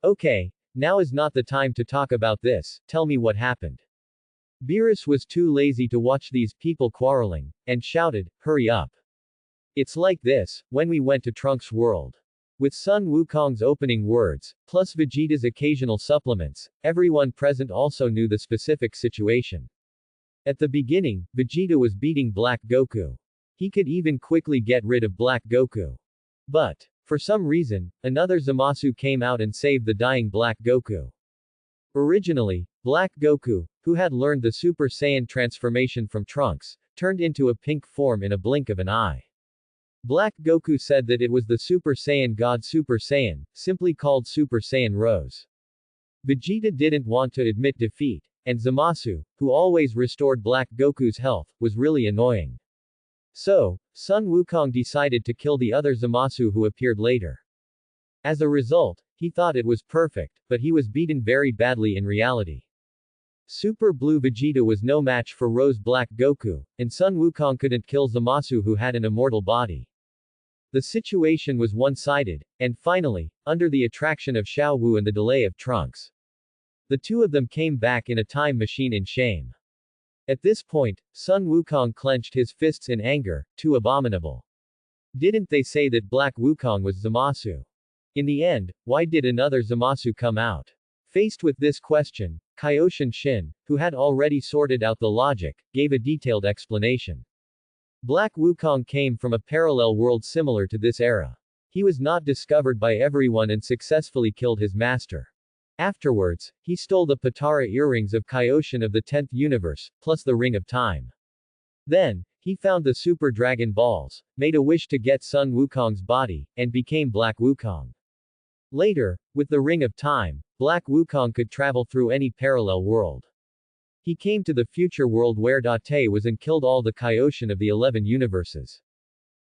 Okay, now is not the time to talk about this, tell me what happened. Beerus was too lazy to watch these people quarreling, and shouted, hurry up. It's like this, when we went to Trunks' world. With Sun Wukong's opening words, plus Vegeta's occasional supplements, everyone present also knew the specific situation. At the beginning, Vegeta was beating Black Goku. He could even quickly get rid of Black Goku. But, for some reason, another Zamasu came out and saved the dying Black Goku. Originally, Black Goku, who had learned the Super Saiyan transformation from Trunks, turned into a pink form in a blink of an eye. Black Goku said that it was the Super Saiyan God Super Saiyan, simply called Super Saiyan Rose. Vegeta didn't want to admit defeat, and Zamasu, who always restored Black Goku's health, was really annoying. So, Sun Wukong decided to kill the other Zamasu who appeared later. As a result, he thought it was perfect, but he was beaten very badly in reality. Super Blue Vegeta was no match for Rose Black Goku, and Sun Wukong couldn't kill Zamasu who had an immortal body. The situation was one-sided, and finally, under the attraction of Xiao Wu and the delay of Trunks, the two of them came back in a time machine in shame. At this point, Sun Wukong clenched his fists in anger, too abominable. Didn't they say that Black Wukong was Zamasu? In the end, why did another Zamasu come out? Faced with this question, Kaioshin Shin, who had already sorted out the logic, gave a detailed explanation. Black Wukong came from a parallel world similar to this era. He was not discovered by everyone and successfully killed his master. Afterwards, he stole the Patara earrings of Kaioshin of the 10th universe, plus the Ring of Time. Then, he found the Super Dragon Balls, made a wish to get Sun Wukong's body, and became Black Wukong. Later, with the Ring of Time, Black Wukong could travel through any parallel world. He came to the future world where Date was and killed all the Kaioshin of the 11 universes.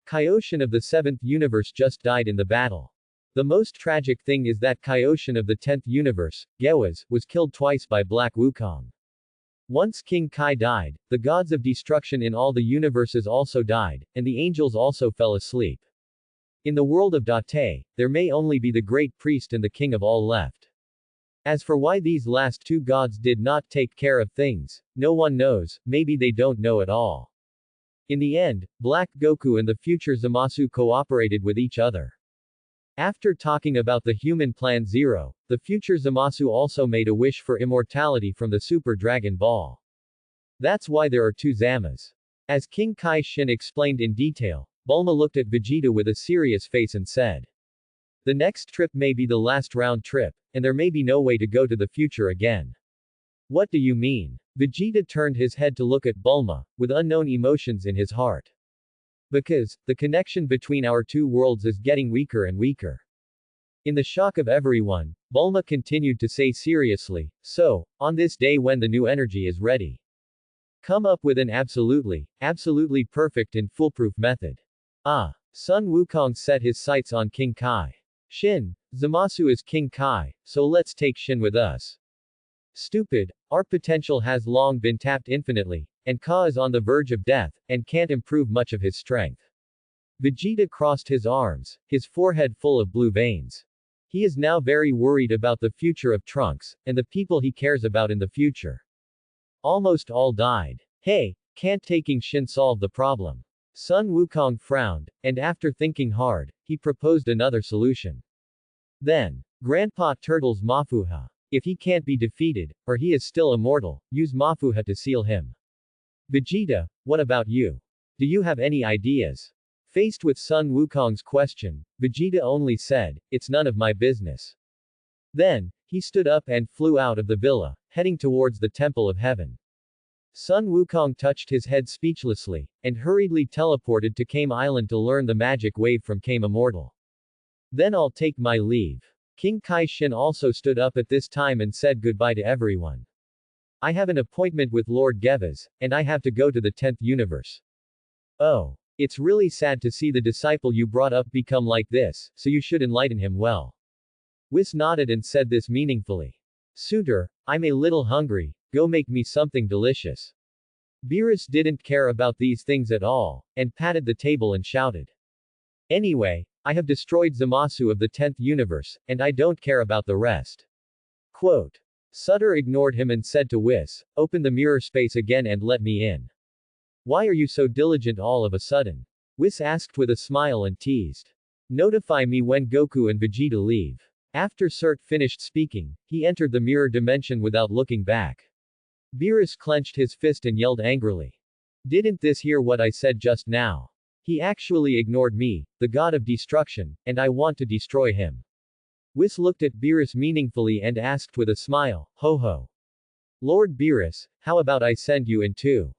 Kaioshin of the 7th universe just died in the battle. The most tragic thing is that Kaioshin of the 10th universe, Gewaz, was killed twice by Black Wukong. Once King Kai died, the gods of destruction in all the universes also died, and the angels also fell asleep. In the world of Date, there may only be the great priest and the king of all left. As for why these last two gods did not take care of things, no one knows, maybe they don't know at all. In the end, Black Goku and the future Zamasu cooperated with each other. After talking about the human Plan Zero, the future Zamasu also made a wish for immortality from the Super Dragon Ball. That's why there are two Zamas. As King Kai Shin explained in detail, Bulma looked at Vegeta with a serious face and said, the next trip may be the last round trip, and there may be no way to go to the future again. What do you mean? Vegeta turned his head to look at Bulma, with unknown emotions in his heart. Because, the connection between our two worlds is getting weaker and weaker. In the shock of everyone, Bulma continued to say seriously, so, on this day when the new energy is ready, come up with an absolutely perfect and foolproof method. Sun Wukong set his sights on King Kai. Shin, Zamasu is King Kai, so let's take Shin with us. Stupid, our potential has long been tapped infinitely, and Ka is on the verge of death, and can't improve much of his strength. Vegeta crossed his arms, his forehead full of blue veins. He is now very worried about the future of Trunks, and the people he cares about in the future. Almost all died. Hey, can't taking Shin solve the problem? Sun Wukong frowned, and after thinking hard, he proposed another solution. Then, Grandpa Turtle's Mafuha. If he can't be defeated, or he is still immortal, use Mafuha to seal him. Vegeta, what about you? Do you have any ideas? Faced with Sun Wukong's question, Vegeta only said, it's none of my business. Then, he stood up and flew out of the villa, heading towards the Temple of Heaven. Sun Wukong touched his head speechlessly, and hurriedly teleported to Kame Island to learn the magic wave from Kame Immortal. Then I'll take my leave. King Kai Shin also stood up at this time and said goodbye to everyone. I have an appointment with Lord Gevas, and I have to go to the 10th universe. Oh. It's really sad to see the disciple you brought up become like this, so you should enlighten him well. Whis nodded and said this meaningfully. Suitor, I'm a little hungry, go make me something delicious. Beerus didn't care about these things at all, and patted the table and shouted. Anyway, I have destroyed Zamasu of the 10th universe, and I don't care about the rest. Quote. Sutter ignored him and said to Whis, open the mirror space again and let me in. Why are you so diligent all of a sudden? Whis asked with a smile and teased. Notify me when Goku and Vegeta leave. After Cert finished speaking, he entered the mirror dimension without looking back. Beerus clenched his fist and yelled angrily. Didn't this hear what I said just now? He actually ignored me, the god of destruction, and I want to destroy him. Whis looked at Beerus meaningfully and asked with a smile, ho ho. Lord Beerus, how about I send you in too?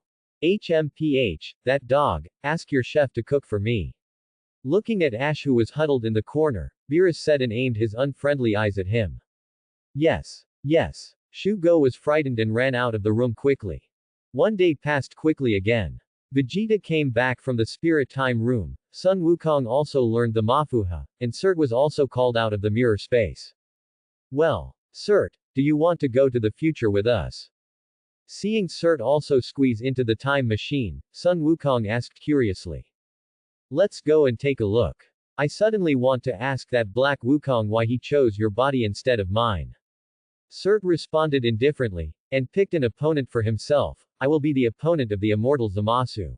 HMPH, that dog, ask your chef to cook for me. Looking at Ash who was huddled in the corner, Beerus said and aimed his unfriendly eyes at him. Yes. Yes. Shugo was frightened and ran out of the room quickly. One day passed quickly again. Vegeta came back from the spirit time room, Sun Wukong also learned the Mafuha, and Cert was also called out of the mirror space. Well, Cert, do you want to go to the future with us? Seeing Cert also squeeze into the time machine, Sun Wukong asked curiously. Let's go and take a look. I suddenly want to ask that Black Wukong why he chose your body instead of mine. Cert responded indifferently, and picked an opponent for himself. I will be the opponent of the immortal Zamasu.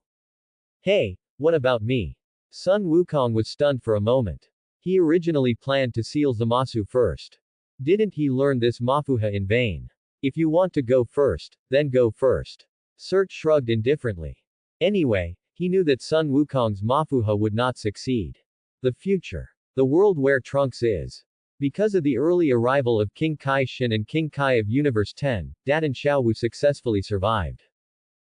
Hey, what about me? Sun Wukong was stunned for a moment. He originally planned to seal Zamasu first. Didn't he learn this Mafuha in vain? If you want to go first, then go first. Cert shrugged indifferently. Anyway, he knew that Sun Wukong's Mafuha would not succeed. The future. The world where Trunks is. Because of the early arrival of King Kai Shin and King Kai of Universe 10, Dadan Xiaowu successfully survived.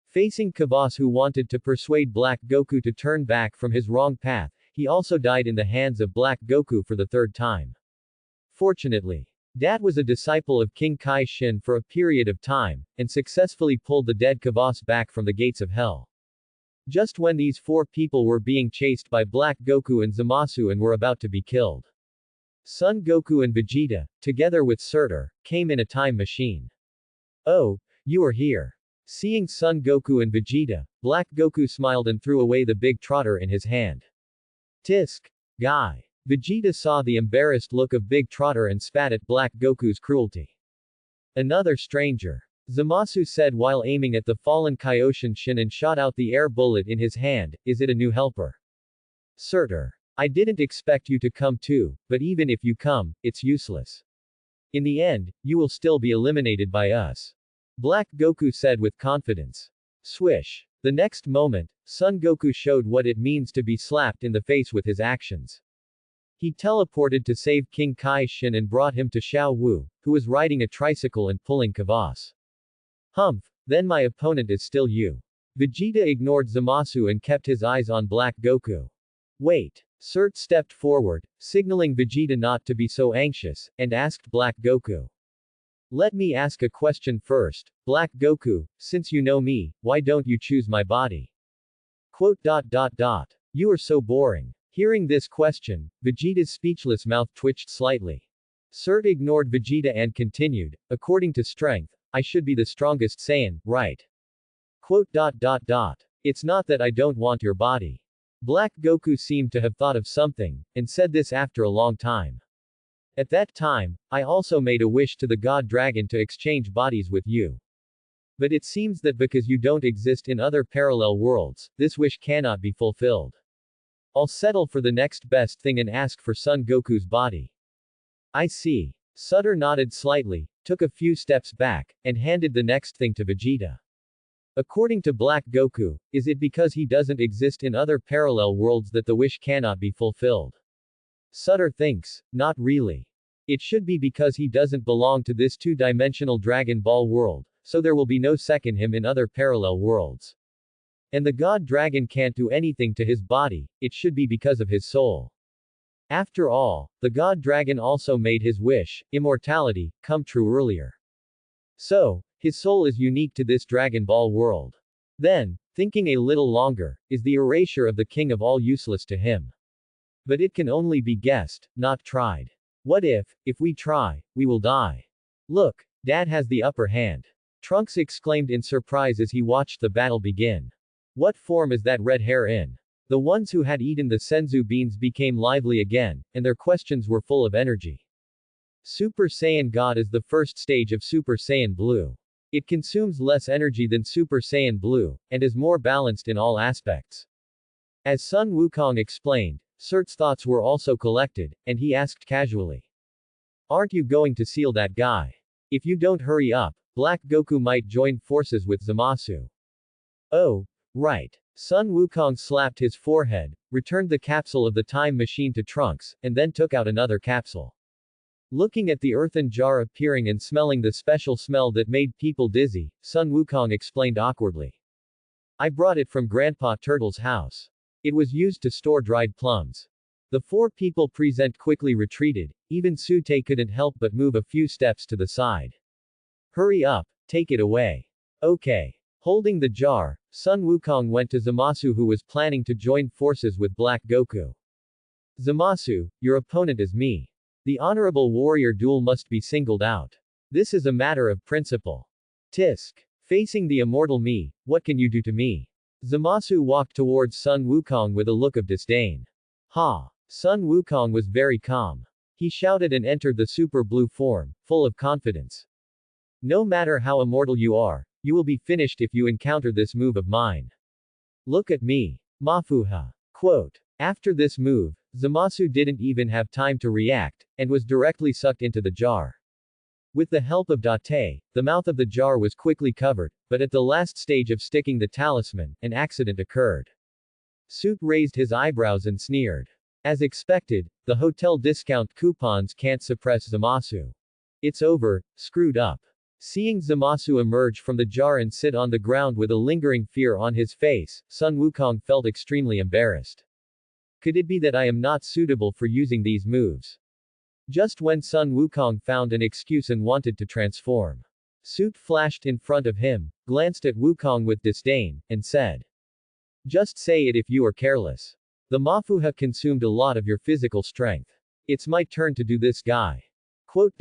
Facing Kavas who wanted to persuade Black Goku to turn back from his wrong path, he also died in the hands of Black Goku for the third time. Fortunately, Dat was a disciple of King Kai Shin for a period of time, and successfully pulled the dead Kavas back from the gates of hell. Just when these four people were being chased by Black Goku and Zamasu and were about to be killed, Son Goku and Vegeta, together with Surtur, came in a time machine. Oh, you are here. Seeing Son Goku and Vegeta, Black Goku smiled and threw away the big trotter in his hand. Tisk. Guy. Vegeta saw the embarrassed look of Big Trotter and spat at Black Goku's cruelty. Another stranger. Zamasu said while aiming at the fallen Kaioshin Shin and shot out the air bullet in his hand, is it a new helper? Surtur. I didn't expect you to come too, but even if you come, it's useless. In the end, you will still be eliminated by us. Black Goku said with confidence. Swish. The next moment, Son Goku showed what it means to be slapped in the face with his actions. He teleported to save King Kai Shin and brought him to Xiao Wu, who was riding a tricycle and pulling Kavas. Humph, then my opponent is still you. Vegeta ignored Zamasu and kept his eyes on Black Goku. Wait. Cert stepped forward, signaling Vegeta not to be so anxious, and asked Black Goku. Let me ask a question first, Black Goku, since you know me, why don't you choose my body? Quote. You are so boring. Hearing this question, Vegeta's speechless mouth twitched slightly. Cert ignored Vegeta and continued, according to strength, I should be the strongest Saiyan, right? Quote. It's not that I don't want your body. Black Goku seemed to have thought of something, and said this after a long time. At that time, I also made a wish to the god dragon to exchange bodies with you. But it seems that because you don't exist in other parallel worlds, this wish cannot be fulfilled. I'll settle for the next best thing and ask for Son Goku's body. I see. Sutter nodded slightly, took a few steps back, and handed the next thing to Vegeta. According to Black Goku, is it because he doesn't exist in other parallel worlds that the wish cannot be fulfilled? Sutter thinks, not really. It should be because he doesn't belong to this two-dimensional Dragon Ball world, so there will be no second him in other parallel worlds. And the god dragon can't do anything to his body, it should be because of his soul. After all, the god dragon also made his wish, immortality, come true earlier. So, his soul is unique to this Dragon Ball world. Then, thinking a little longer, is the erasure of the king of all useless to him? But it can only be guessed, not tried. What if we try, we will die? Look, Dad has the upper hand. Trunks exclaimed in surprise as he watched the battle begin. What form is that red hair in? The ones who had eaten the senzu beans became lively again, and their questions were full of energy. Super Saiyan God is the first stage of Super Saiyan Blue. It consumes less energy than Super Saiyan Blue, and is more balanced in all aspects. As Sun Wukong explained, Surt's thoughts were also collected, and he asked casually. Aren't you going to seal that guy? If you don't hurry up, Black Goku might join forces with Zamasu. Oh, right. Sun Wukong slapped his forehead, returned the capsule of the time machine to Trunks, and then took out another capsule. Looking at the earthen jar appearing and smelling the special smell that made people dizzy, Sun Wukong explained awkwardly. I brought it from Grandpa Turtle's house. It was used to store dried plums. The four people present quickly retreated, even Sute couldn't help but move a few steps to the side. Hurry up, take it away. Okay. Holding the jar, Sun Wukong went to Zamasu who was planning to join forces with Black Goku. Zamasu, your opponent is me. The honorable warrior duel must be singled out. This is a matter of principle. Tisk. Facing the immortal me, what can you do to me? Zamasu walked towards Sun Wukong with a look of disdain. Ha! Sun Wukong was very calm. He shouted and entered the super blue form, full of confidence. No matter how immortal you are, you will be finished if you encounter this move of mine. Look at me. Mafuha. Quote. After this move, Zamasu didn't even have time to react, and was directly sucked into the jar. With the help of Date, the mouth of the jar was quickly covered, but at the last stage of sticking the talisman, an accident occurred. Suit raised his eyebrows and sneered. As expected, the hotel discount coupons can't suppress Zamasu. It's over, screwed up. Seeing Zamasu emerge from the jar and sit on the ground with a lingering fear on his face, Sun Wukong felt extremely embarrassed. Could it be that I am not suitable for using these moves? Just when Sun Wukong found an excuse and wanted to transform. Suit flashed in front of him, glanced at Wukong with disdain, and said. Just say it if you are careless. The Mafuha consumed a lot of your physical strength. It's my turn to do this guy. Quote.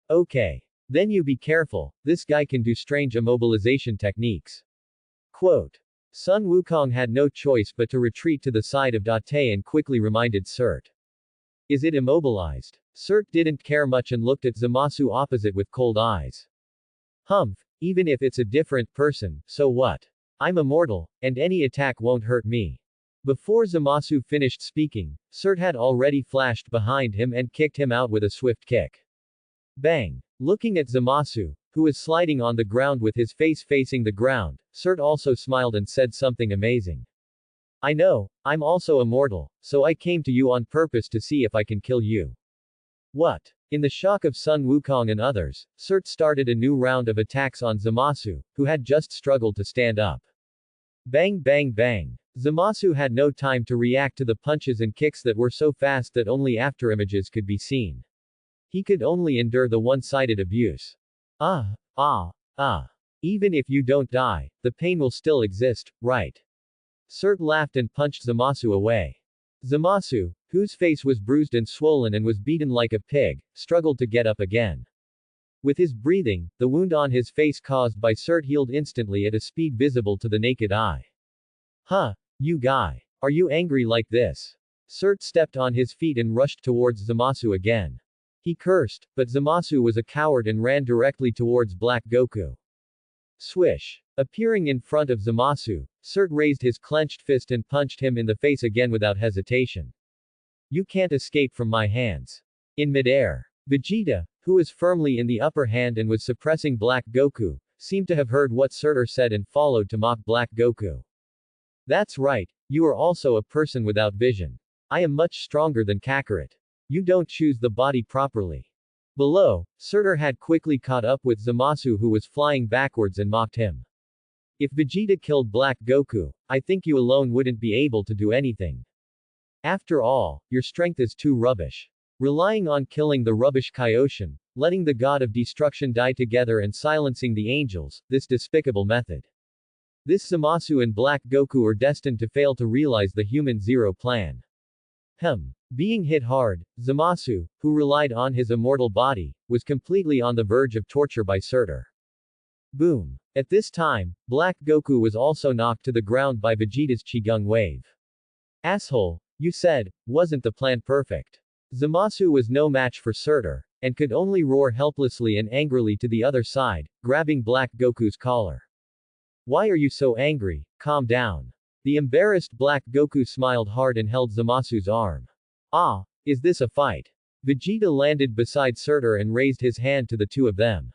Okay. Then you be careful, this guy can do strange immobilization techniques. Quote. Sun Wukong had no choice but to retreat to the side of Date and quickly reminded Surt. Is it immobilized? Surt didn't care much and looked at Zamasu opposite with cold eyes. Humph, even if it's a different person, so what? I'm immortal, and any attack won't hurt me. Before Zamasu finished speaking, Surt had already flashed behind him and kicked him out with a swift kick. Bang! Looking at Zamasu, who was sliding on the ground with his face facing the ground, Surt also smiled and said something amazing. I know, I'm also immortal, so I came to you on purpose to see if I can kill you. What? In the shock of Sun Wukong and others, Surt started a new round of attacks on Zamasu, who had just struggled to stand up. Bang bang bang. Zamasu had no time to react to the punches and kicks that were so fast that only afterimages could be seen. He could only endure the one-sided abuse. Even if you don't die, the pain will still exist, right? Surt laughed and punched Zamasu away. Zamasu, whose face was bruised and swollen and was beaten like a pig, struggled to get up again. With his breathing, the wound on his face caused by Surt healed instantly at a speed visible to the naked eye. Huh, you guy. Are you angry like this? Surt stepped on his feet and rushed towards Zamasu again. He cursed, but Zamasu was a coward and ran directly towards Black Goku. Swish. Appearing in front of Zamasu, Cert raised his clenched fist and punched him in the face again without hesitation. You can't escape from my hands. In midair, Vegeta, who was firmly in the upper hand and was suppressing Black Goku, seemed to have heard what Surtur said and followed to mock Black Goku. That's right, you are also a person without vision. I am much stronger than Kakarot. You don't choose the body properly. Below, Surtur had quickly caught up with Zamasu who was flying backwards and mocked him. If Vegeta killed Black Goku, I think you alone wouldn't be able to do anything. After all, your strength is too rubbish. Relying on killing the rubbish Kaioshin, letting the god of destruction die together and silencing the angels, this despicable method. This Zamasu and Black Goku are destined to fail to realize the Human Zero plan. Being hit hard, Zamasu, who relied on his immortal body, was completely on the verge of torture by Surtur. Boom. At this time, Black Goku was also knocked to the ground by Vegeta's Qigong wave. Asshole, you said, wasn't the plan perfect? Zamasu was no match for Surtur, and could only roar helplessly and angrily to the other side, grabbing Black Goku's collar. Why are you so angry? Calm down. The embarrassed Black Goku smiled hard and held Zamasu's arm. Ah, is this a fight? Vegeta landed beside Surtur and raised his hand to the two of them.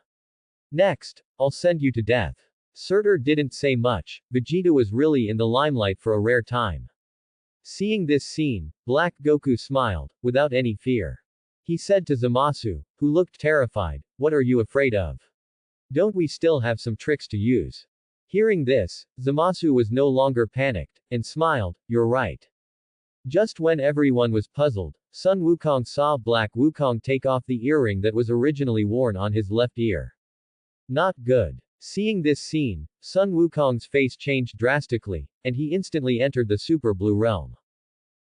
Next, I'll send you to death. Surtur didn't say much. Vegeta was really in the limelight for a rare time. Seeing this scene, Black Goku smiled, without any fear. He said to Zamasu, who looked terrified, what are you afraid of? Don't we still have some tricks to use? Hearing this, Zamasu was no longer panicked, and smiled, you're right. Just when everyone was puzzled, Sun Wukong saw Black Wukong take off the earring that was originally worn on his left ear. Not good. Seeing this scene, Sun Wukong's face changed drastically, and he instantly entered the Super Blue Realm.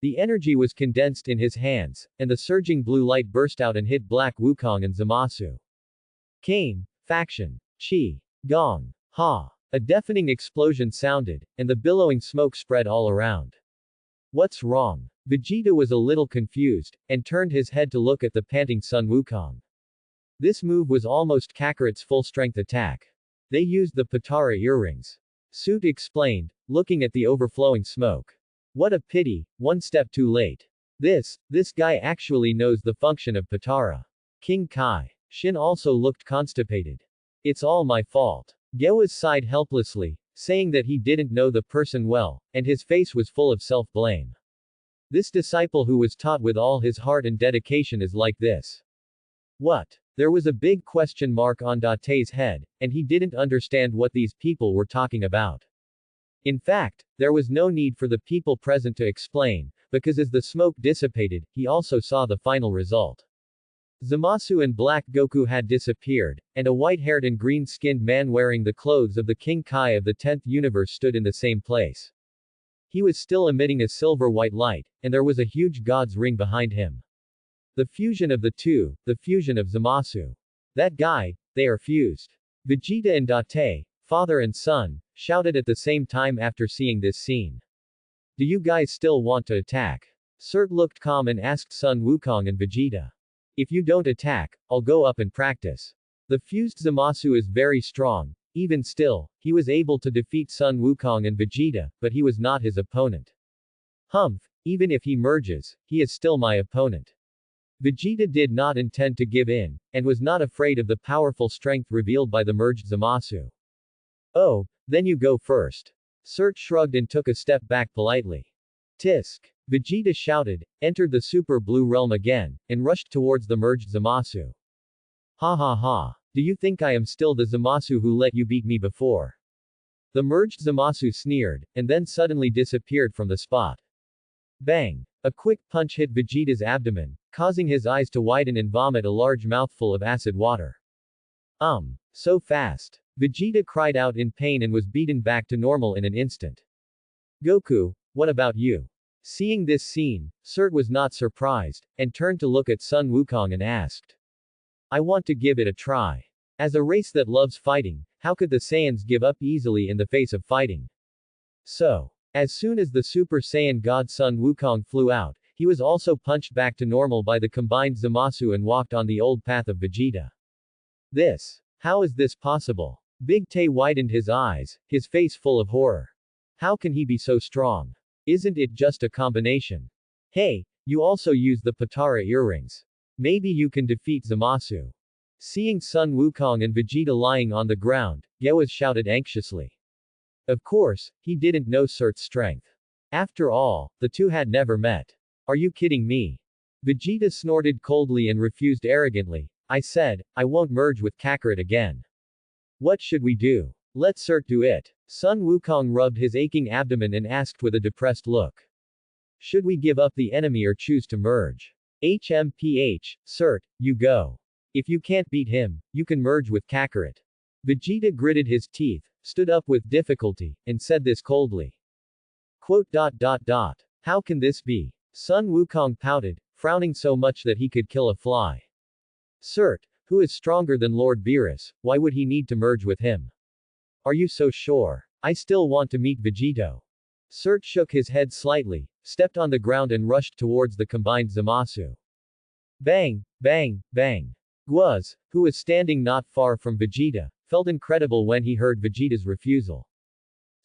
The energy was condensed in his hands, and the surging blue light burst out and hit Black Wukong and Zamasu. Kame, faction, Chi, Gong, Ha. A deafening explosion sounded, and the billowing smoke spread all around. What's wrong? Vegeta was a little confused, and turned his head to look at the panting Sun Wukong. This move was almost Kakarot's full-strength attack. They used the Potara earrings. Suit explained, looking at the overflowing smoke. What a pity, one step too late. This guy actually knows the function of Potara. King Kai. Shin also looked constipated. It's all my fault. Gewas sighed helplessly, saying that he didn't know the person well, and his face was full of self-blame. This disciple who was taught with all his heart and dedication is like this. What? There was a big question mark on Date's head, and he didn't understand what these people were talking about. In fact, there was no need for the people present to explain, because as the smoke dissipated, he also saw the final result. Zamasu and Black Goku had disappeared, and a white-haired and green-skinned man wearing the clothes of the King Kai of the 10th universe stood in the same place. He was still emitting a silver-white light, and there was a huge god's ring behind him. The fusion of the two, the fusion of Zamasu. That guy, they are fused. Vegeta and Date, father and son, shouted at the same time after seeing this scene. Do you guys still want to attack? Cert looked calm and asked Sun Wukong and Vegeta. If you don't attack, I'll go up and practice. The fused Zamasu is very strong. Even still, he was able to defeat Sun Wukong and Vegeta, but he was not his opponent. Even if he merges, he is still my opponent. Vegeta did not intend to give in, and was not afraid of the powerful strength revealed by the merged Zamasu. Oh, then you go first. Cert shrugged and took a step back politely. Tisk. Vegeta shouted, entered the Super Blue Realm again, and rushed towards the merged Zamasu. Ha ha ha. Do you think I am still the Zamasu who let you beat me before? The merged Zamasu sneered, and then suddenly disappeared from the spot. Bang! A quick punch hit Vegeta's abdomen, causing his eyes to widen and vomit a large mouthful of acid water. So fast. Vegeta cried out in pain and was beaten back to normal in an instant. Goku, what about you? Seeing this scene, Cert was not surprised, and turned to look at Sun Wukong and asked. I want to give it a try. As a race that loves fighting, how could the Saiyans give up easily in the face of fighting? So, as soon as the Super Saiyan God Sun Wukong flew out, He was also punched back to normal by the combined Zamasu and walked on the old path of Vegeta. How is this possible? Big Tay widened his eyes, his face full of horror. How can he be so strong? Isn't it just a combination? Hey, you also used the Potara earrings. Maybe you can defeat Zamasu. Seeing Sun Wukong and Vegeta lying on the ground, Yewaz shouted anxiously. Of course, he didn't know Surt's strength. After all, the two had never met. Are you kidding me? Vegeta snorted coldly and refused arrogantly. I said, I won't merge with Kakarot again. What should we do? Let Surt do it. Sun Wukong rubbed his aching abdomen and asked with a depressed look. Should we give up the enemy or choose to merge? HMPH, Surt, you go. If you can't beat him, you can merge with Kakarot. Vegeta gritted his teeth, stood up with difficulty, and said this coldly. How can this be? Sun Wukong pouted, frowning so much that he could kill a fly. Surt, who is stronger than Lord Beerus, why would he need to merge with him? Are you so sure? I still want to meet Vegito. Surt shook his head slightly, stepped on the ground and rushed towards the combined Zamasu. Bang, bang, bang. Guaz, who was standing not far from Vegeta, felt incredible when he heard Vegeta's refusal.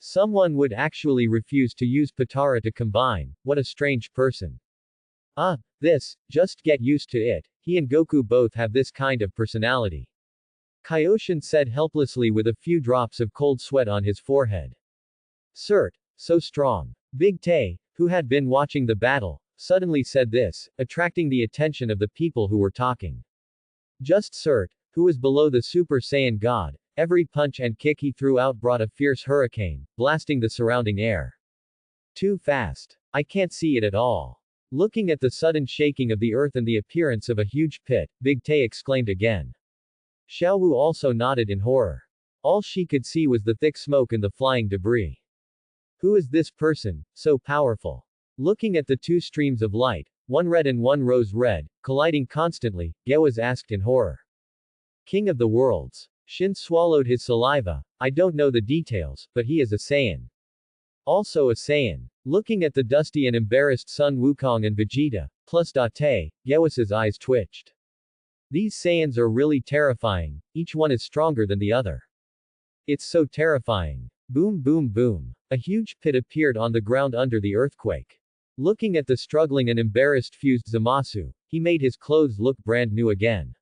Someone would actually refuse to use Potara to combine, what a strange person. Just get used to it, he and Goku both have this kind of personality. Kaioshin said helplessly with a few drops of cold sweat on his forehead. Surt, so strong. Big Tay, who had been watching the battle, suddenly said this, attracting the attention of the people who were talking. Just Surt, who was below the Super Saiyan God, every punch and kick he threw out brought a fierce hurricane, blasting the surrounding air. Too fast. I can't see it at all. Looking at the sudden shaking of the earth and the appearance of a huge pit, Big Tay exclaimed again. Xiao Wu also nodded in horror. All she could see was the thick smoke and the flying debris. Who is this person, so powerful? Looking at the two streams of light, one red and one rose red, colliding constantly, Yewaz asked in horror. King of the Worlds. Shin swallowed his saliva. I don't know the details, but he is a Saiyan. Also a Saiyan. Looking at the dusty and embarrassed Sun Wukong and Vegeta, plus Date, Yewaz's eyes twitched. These Saiyans are really terrifying, each one is stronger than the other. It's so terrifying. Boom boom boom. A huge pit appeared on the ground under the earthquake. Looking at the struggling and embarrassed fused Zamasu, he made his clothes look brand new again.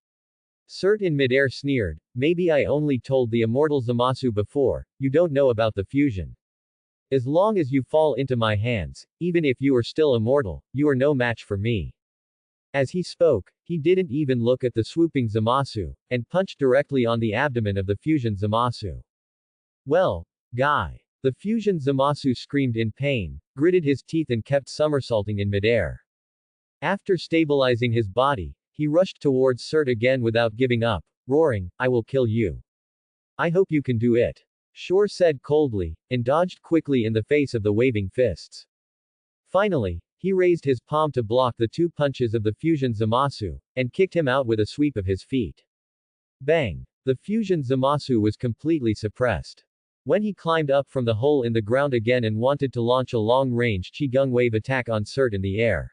Surt in midair sneered, maybe I only told the immortal Zamasu before, you don't know about the fusion. As long as you fall into my hands, even if you are still immortal, you are no match for me. As he spoke, he didn't even look at the swooping Zamasu, and punched directly on the abdomen of the fusion Zamasu. Well, guy. The fusion Zamasu screamed in pain, gritted his teeth and kept somersaulting in midair. After stabilizing his body, he rushed towards Surt again without giving up, roaring, I will kill you. I hope you can do it. Shore said coldly, and dodged quickly in the face of the waving fists. Finally, he raised his palm to block the two punches of the fusion Zamasu, and kicked him out with a sweep of his feet. Bang! The fusion Zamasu was completely suppressed. When he climbed up from the hole in the ground again and wanted to launch a long-range Qigong wave attack on Surt in the air.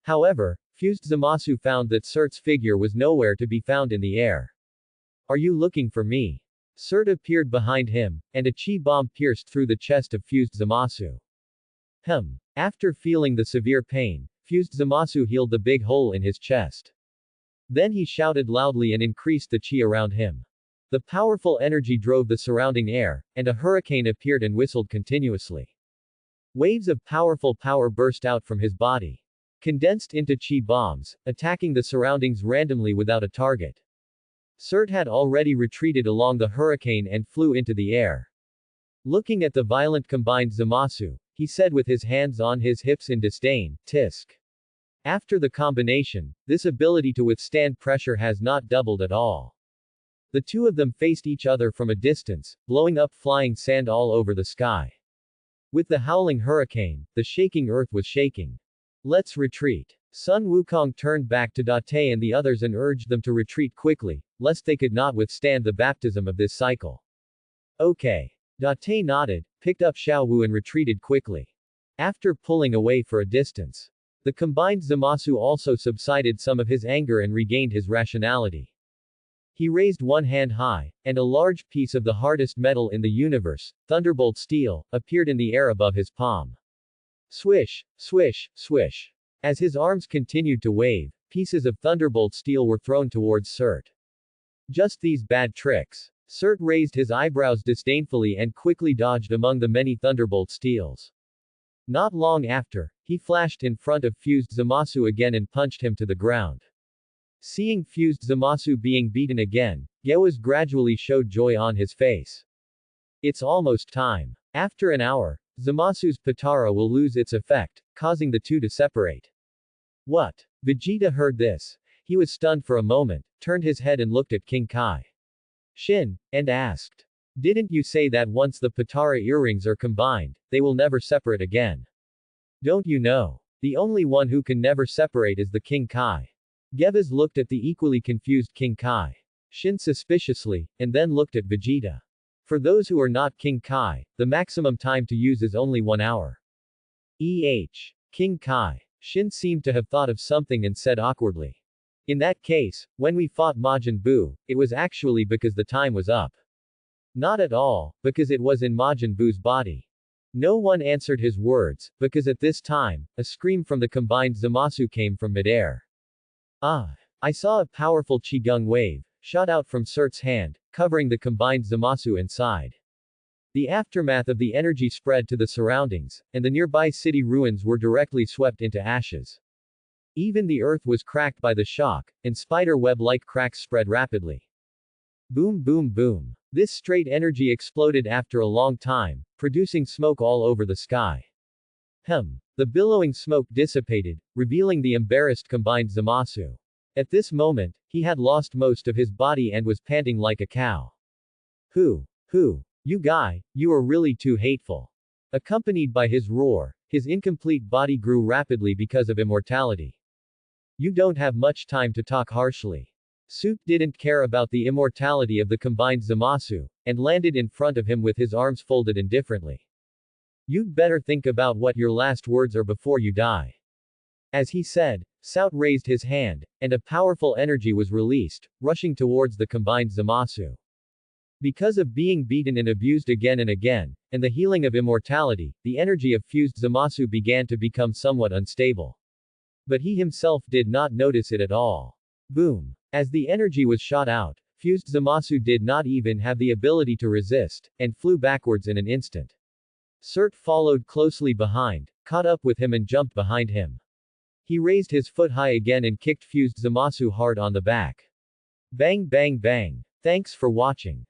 However, fused Zamasu found that Surt's figure was nowhere to be found in the air. Are you looking for me? Surt appeared behind him, and a chi bomb pierced through the chest of fused Zamasu. After feeling the severe pain, fused Zamasu healed the big hole in his chest. Then he shouted loudly and increased the chi around him. The powerful energy drove the surrounding air, and a hurricane appeared and whistled continuously. Waves of powerful power burst out from his body. Condensed into chi bombs, attacking the surroundings randomly without a target. Surt had already retreated along the hurricane and flew into the air. Looking at the violent combined Zamasu, he said with his hands on his hips in disdain, Tisk. After the combination, this ability to withstand pressure has not doubled at all. The two of them faced each other from a distance, blowing up flying sand all over the sky. With the howling hurricane, the shaking earth was shaking. Let's retreat. Sun Wukong turned back to Date and the others and urged them to retreat quickly, lest they could not withstand the baptism of this cycle. Okay. Date nodded, picked up Xiao Wu and retreated quickly. After pulling away for a distance, The combined Zamasu also subsided some of his anger and regained his rationality. He raised one hand high, and a large piece of the hardest metal in the universe, thunderbolt steel, appeared in the air above his palm. Swish, swish, swish. As his arms continued to wave, pieces of thunderbolt steel were thrown towards Cert. Just these bad tricks. Cert raised his eyebrows disdainfully and quickly dodged among the many thunderbolt steels. Not long after, he flashed in front of Fused Zamasu again and punched him to the ground. Seeing Fused Zamasu being beaten again, Gewas gradually showed joy on his face. It's almost time. After an hour, Zamasu's Patara will lose its effect, causing the two to separate. What? Vegeta heard this. He was stunned for a moment, turned his head and looked at King Kai Shin, and asked. Didn't you say that once the Patara earrings are combined, they will never separate again? Don't you know? The only one who can never separate is the King Kai. Gewas looked at the equally confused King Kai Shin suspiciously, and then looked at Vegeta. For those who are not King Kai, the maximum time to use is only 1 hour. King Kai Shin seemed to have thought of something and said awkwardly. In that case, when we fought Majin Buu, it was actually because the time was up. Not at all, because it was in Majin Buu's body. No one answered his words, because at this time, a scream from the combined Zamasu came from midair. I saw a powerful Qigong wave, shot out from Cert's hand, covering the combined Zamasu inside. The aftermath of the energy spread to the surroundings, and the nearby city ruins were directly swept into ashes. Even the earth was cracked by the shock, and spider web-like cracks spread rapidly. Boom boom boom. This straight energy exploded after a long time, producing smoke all over the sky. The billowing smoke dissipated, revealing the embarrassed combined Zamasu. At this moment, he had lost most of his body and was panting like a cow. You guy, you are really too hateful. Accompanied by his roar, his incomplete body grew rapidly because of immortality. You don't have much time to talk harshly. Suit didn't care about the immortality of the combined Zamasu, and landed in front of him with his arms folded indifferently. You'd better think about what your last words are before you die. As he said, Sout raised his hand, and a powerful energy was released, rushing towards the combined Zamasu. Because of being beaten and abused again and again, and the healing of immortality, the energy of fused Zamasu began to become somewhat unstable. But he himself did not notice it at all. Boom. As the energy was shot out, fused Zamasu did not even have the ability to resist, and flew backwards in an instant. Cert followed closely behind, caught up with him and jumped behind him. He raised his foot high again and kicked fused Zamasu hard on the back. Bang bang bang. Thanks for watching.